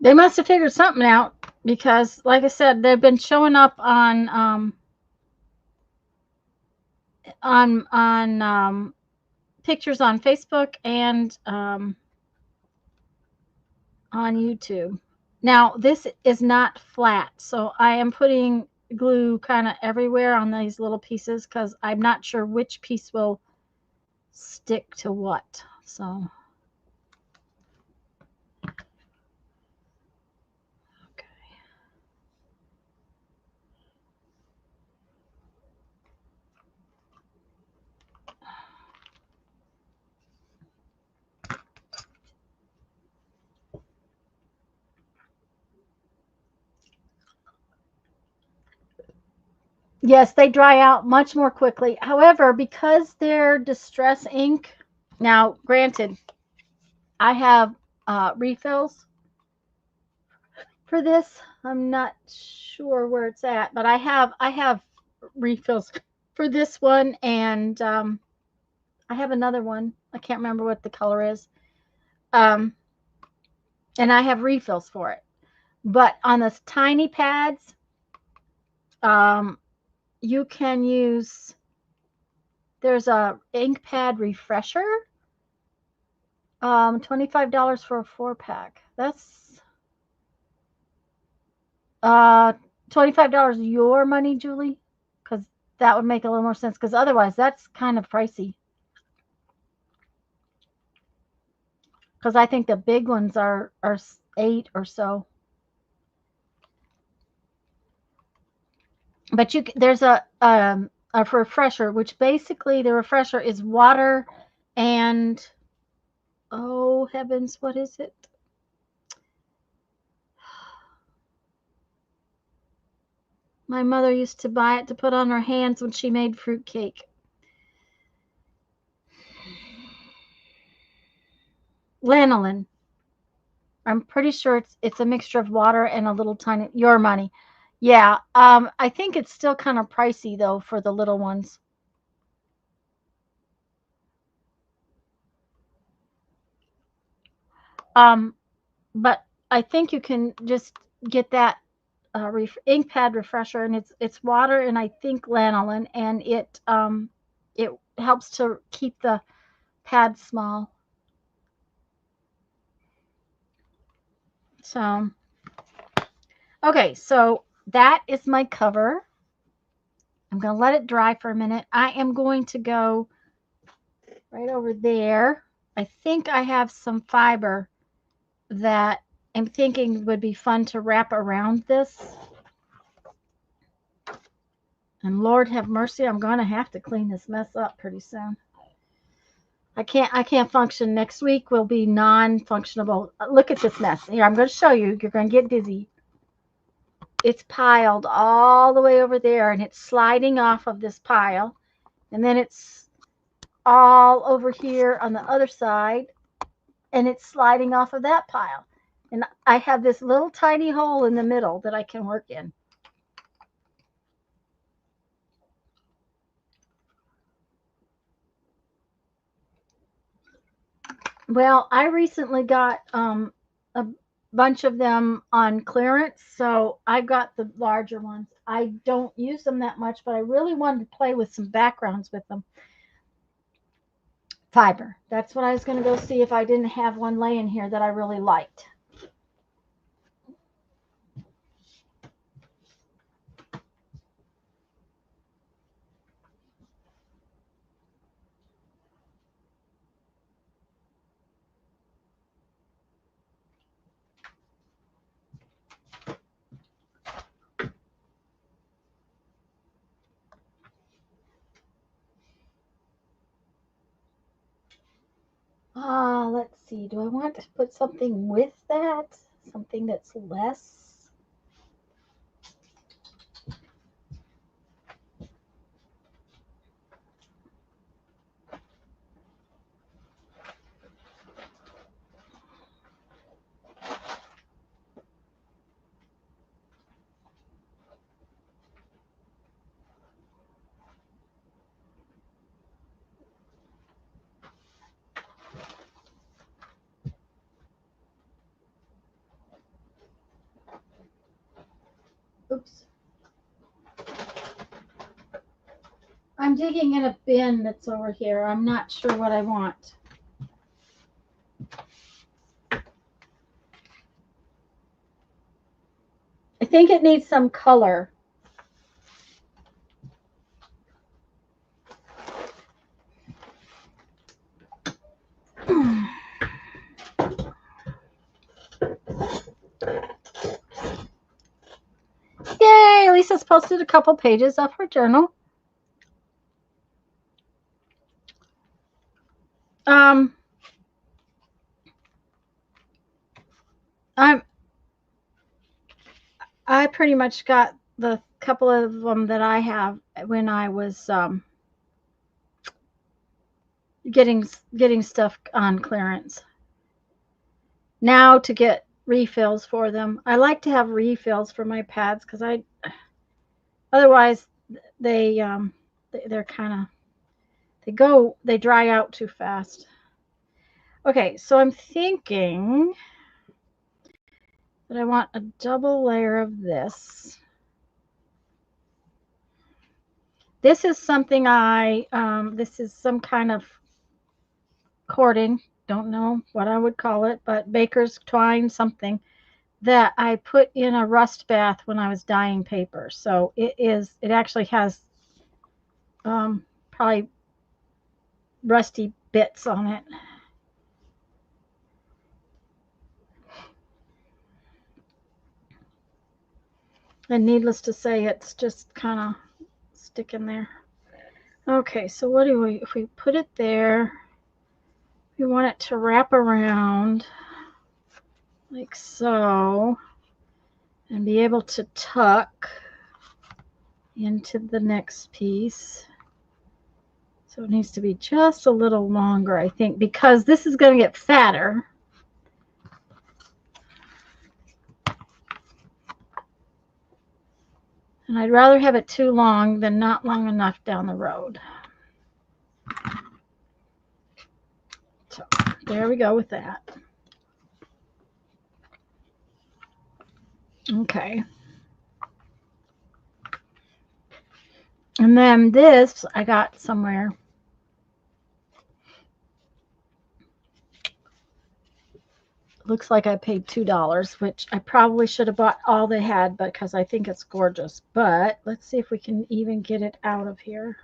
They must have figured something out because, like I said, they've been showing up on pictures on Facebook and on YouTube. Now, this is not flat, so I am putting glue kind of everywhere on these little pieces because I'm not sure which piece will stick to what. So, okay. Yes, they dry out much more quickly. However, because they're distress ink, now granted, I have refills for this. I'm not sure where it's at, but I have refills for this one, and I have another one. I can't remember what the color is, um, and I have refills for it. But on the tiny pads, um, you can use. There's a ink pad refresher. $25 for a 4-pack. That's uh $25 your money, Julie, because that would make a little more sense. Because otherwise, that's kind of pricey. Because I think the big ones are 8 or so. But there's a refresher, which basically the refresher is water and, oh heavens, what is it? My mother used to buy it to put on her hands when she made fruit cake. Lanolin. I'm pretty sure it's a mixture of water and a little tiny, your money. Yeah, I think it's still kind of pricey though for the little ones. Um, but I think you can just get that ink pad refresher, and it's water and I think lanolin, and it helps to keep the pad small. So okay, so that is my cover. I'm going to let it dry for a minute. I am going to go right over there. I think I have some fiber that I'm thinking would be fun to wrap around this. And Lord have mercy, I'm going to have to clean this mess up pretty soon. I can't function. Next week will be non-functionable. Look at this mess. Here, I'm going to show you. You're going to get dizzy. It's piled all the way over there, and it's sliding off of this pile. And then it's all over here on the other side, and it's sliding off of that pile. And I have this little tiny hole in the middle that I can work in. Well, I recently got a bunch of them on clearance, so I got the larger ones. I don't use them that much, but I really wanted to play with some backgrounds with them. Fiber. That's what I was going to go see if I didn't have one laying here that I really liked. Let's see. Do I want to put something with that? Something that's less? Oops. I'm digging in a bin that's over here. I'm not sure what I want. I think it needs some color. Yay! Lisa's posted a couple pages of her journal. I pretty much got the couple of them that I have when I was getting stuff on clearance. Now to get refills for them. I like to have refills for my pads because otherwise they're kind of they dry out too fast. Okay, so I'm thinking that I want a double layer of this. This is something this is some kind of cording. Don't know what I would call it, but baker's twine something that I put in a rust bath when I was dyeing paper. So it actually has probably rusty bits on it. And needless to say, it's just kind of sticking there. Okay, so what do if we put it there, we want it to wrap around like so and be able to tuck into the next piece. So it needs to be just a little longer, I think, because this is going to get fatter. And I'd rather have it too long than not long enough down the road. So there we go with that. Okay. And then this I got somewhere. Looks like I paid $2, which I probably should have bought all they had because I think it's gorgeous. But let's see if we can even get it out of here.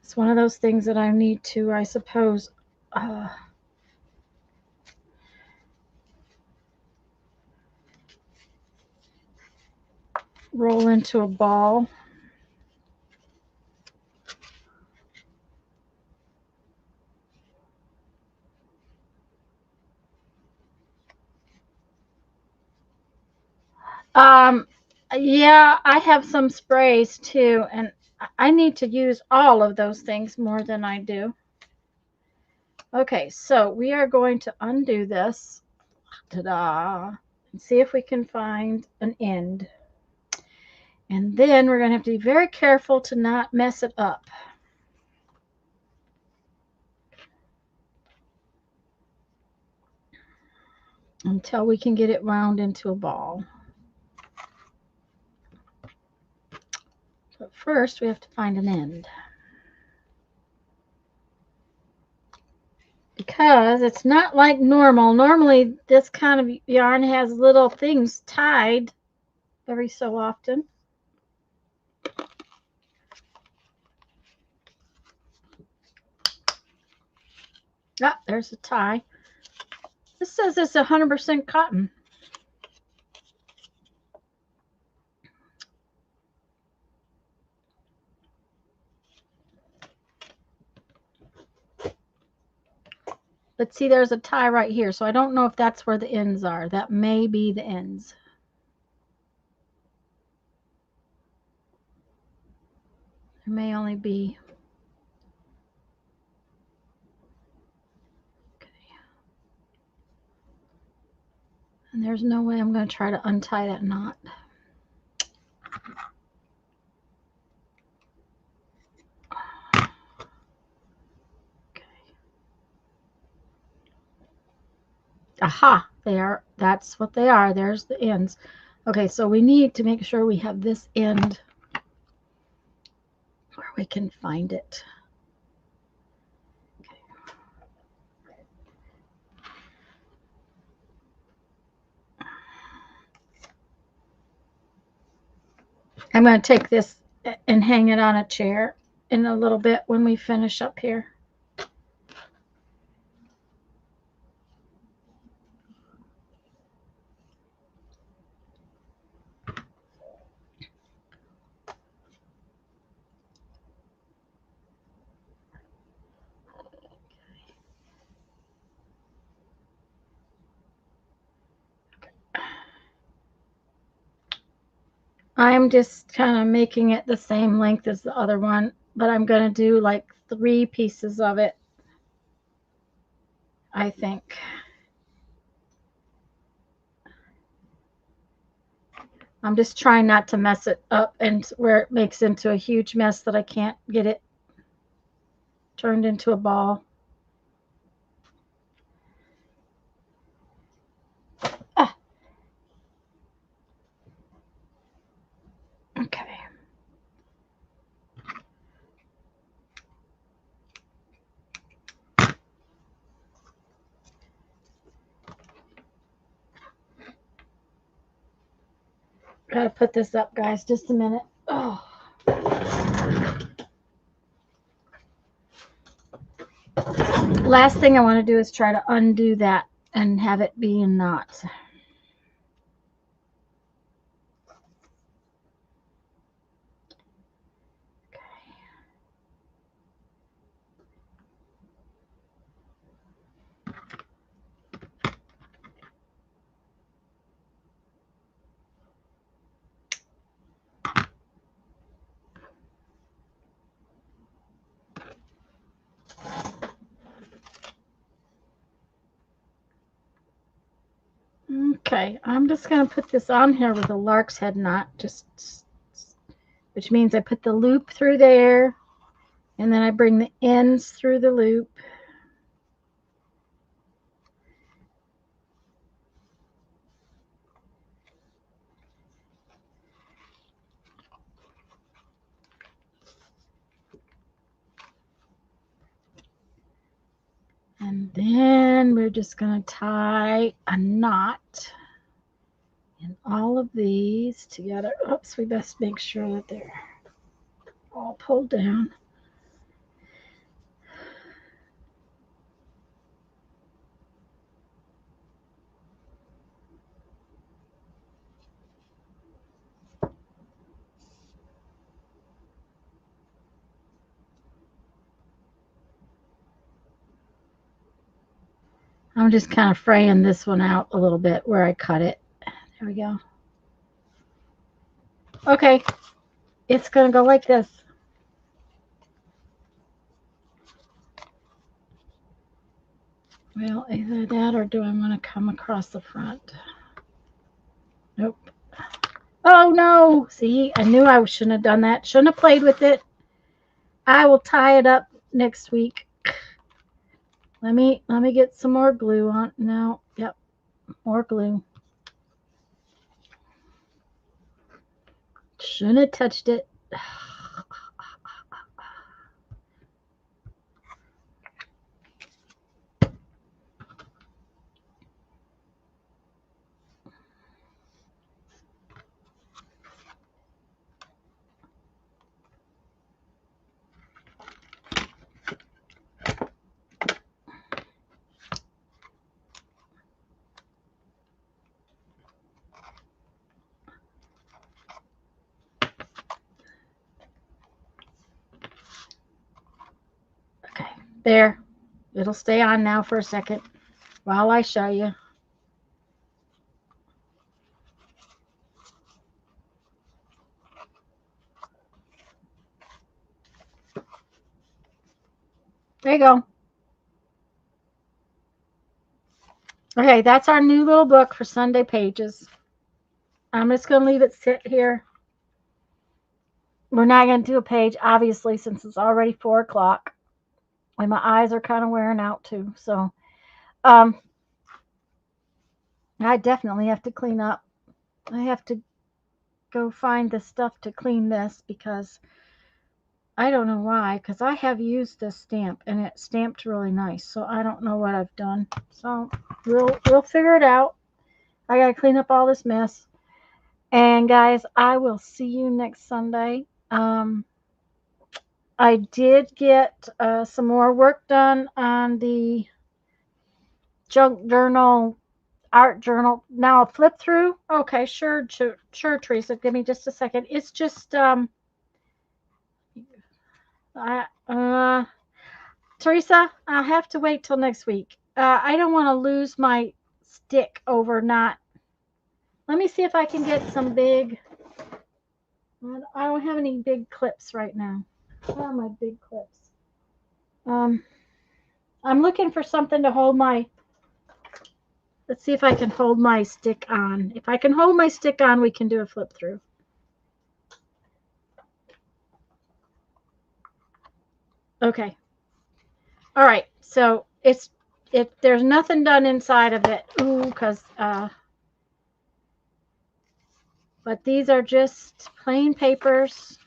It's one of those things that I need to, I suppose, roll into a ball. Yeah, I have some sprays too, and I need to use all of those things more than I do. Okay, so we are going to undo this. Ta-da! And see if we can find an end. And then we're going to have to be very careful to not mess it up. Until we can get it wound into a ball. But first, we have to find an end. Because it's not like normal. Normally, this kind of yarn has little things tied every so often. Ah, there's a tie. This says it's 100% cotton. But see, there's a tie right here, so I don't know if that's where the ends are. That may be the ends. There may only be... Okay. And there's no way I'm going to try to untie that knot. Aha, they are. That's what they are. There's the ends. Okay, so we need to make sure we have this end where we can find it. Okay. I'm going to take this and hang it on a chair in a little bit when we finish up here. I'm just kind of making it the same length as the other one, but I'm going to do like 3 pieces of it, I think. I'm just trying not to mess it up and where it makes into a huge mess that I can't get it turned into a ball. Ah. Okay. Gotta put this up, guys. Just a minute. Oh. Last thing I want to do is try to undo that and have it be in knots. Okay, I'm just going to put this on here with a lark's head knot, which means I put the loop through there, and then I bring the ends through the loop. And then we're just going to tie a knot in all of these together. Oops, we best make sure that they're all pulled down. I'm just kind of fraying this one out a little bit where I cut it. There we go. Okay, it's going to go like this. Well, either that or do I want to come across the front? Nope. Oh no! See, I knew I shouldn't have done that. Shouldn't have played with it. I will tie it up next week. Let me get some more glue on. No, yep, more glue. Shouldn't have touched it. Okay, there. It'll stay on now for a second while I show you. There you go. Okay, that's our new little book for Sunday Pages. I'm just going to leave it sit here. We're not going to do a page, obviously, since it's already 4 o'clock. And my eyes are kind of wearing out, too. So, I definitely have to clean up. I have to go find the stuff to clean this because I don't know why, because I have used this stamp and it stamped really nice. So I don't know what I've done. So we'll figure it out. I got to clean up all this mess. And guys, I will see you next Sunday. I did get some more work done on the junk journal, art journal. Now a flip through. Okay, sure, Teresa. Give me just a second. It's just Teresa, I'll have to wait till next week. I don't want to lose my stick over not. Let me see if I can get some big. I don't have any big clips right now. Where are my big clips? I'm looking for something to hold my. Let's see if I can hold my stick on. If I can hold my stick on, we can do a flip through. Okay. All right. So there's nothing done inside of it. Ooh, because but these are just plain papers.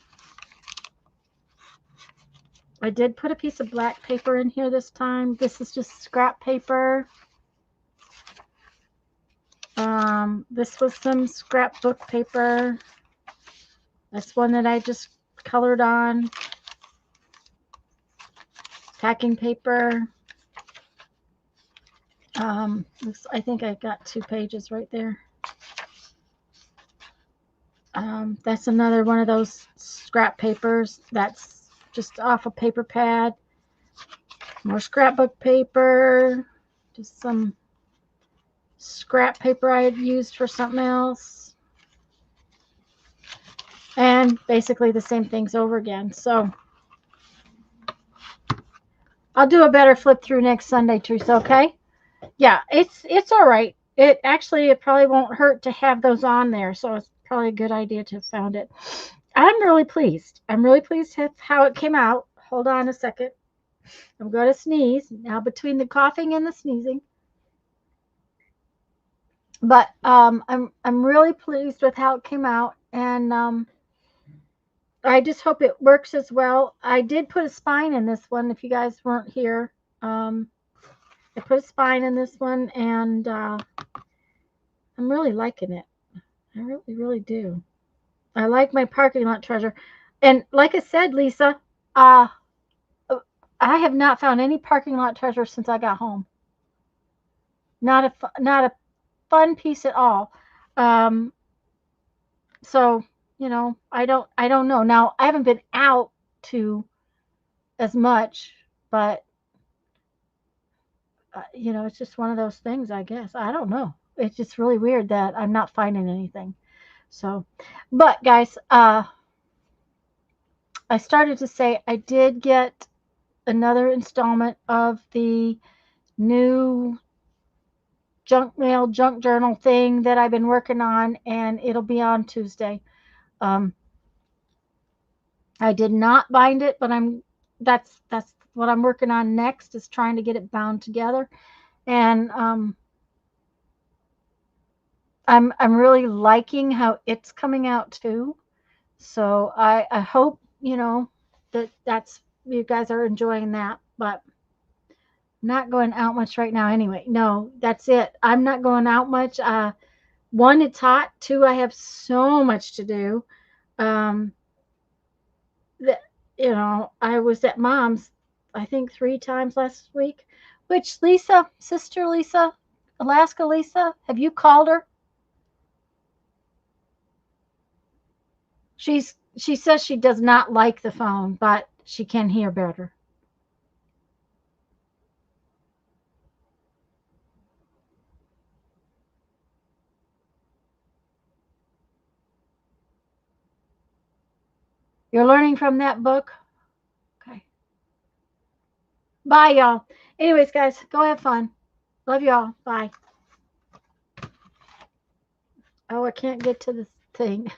I did put a piece of black paper in here this time. This is just scrap paper. This was some scrapbook paper. That's one that I just colored on. Packing paper. I think I got 2 pages right there. That's another one of those scrap papers. That's just off a paper pad. More scrapbook paper. Just some scrap paper I had used for something else. And basically the same things over again. So I'll do a better flip through next Sunday, Teresa, okay? Yeah, it's all right. It probably won't hurt to have those on there, so it's probably a good idea to have found it. I'm really pleased. I'm really pleased with how it came out. Hold on a second. I'm going to sneeze now between the coughing and the sneezing. But I'm really pleased with how it came out, and I just hope it works as well. I did put a spine in this one. If you guys weren't here, I put a spine in this one, and I'm really liking it. I really, really do. I like my parking lot treasure. And like I said, Lisa, I have not found any parking lot treasure since I got home. Not a fun piece at all. Um, so I don't know. Now I haven't been out to as much, but it's just one of those things, I guess. I don't know. It's just really weird that I'm not finding anything. So, but guys, I started to say I did get another installment of the new junk mail, junk journal thing that I've been working on, and it'll be on Tuesday. I did not bind it, but that's what I'm working on next, is trying to get it bound together. And I'm really liking how it's coming out too. So I hope that's you guys are enjoying that. But not going out much right now anyway. No, that's it. I'm not going out much. One, it's hot. Two, I have so much to do. Um, that I was at mom's, I think 3 times last week. Which Lisa, sister Lisa, Alaska Lisa, have you called her? She says she does not like the phone, but she can hear better. You're learning from that book? Okay. Bye, y'all. Anyways, guys, go have fun. Love y'all. Bye. Oh, I can't get to the thing.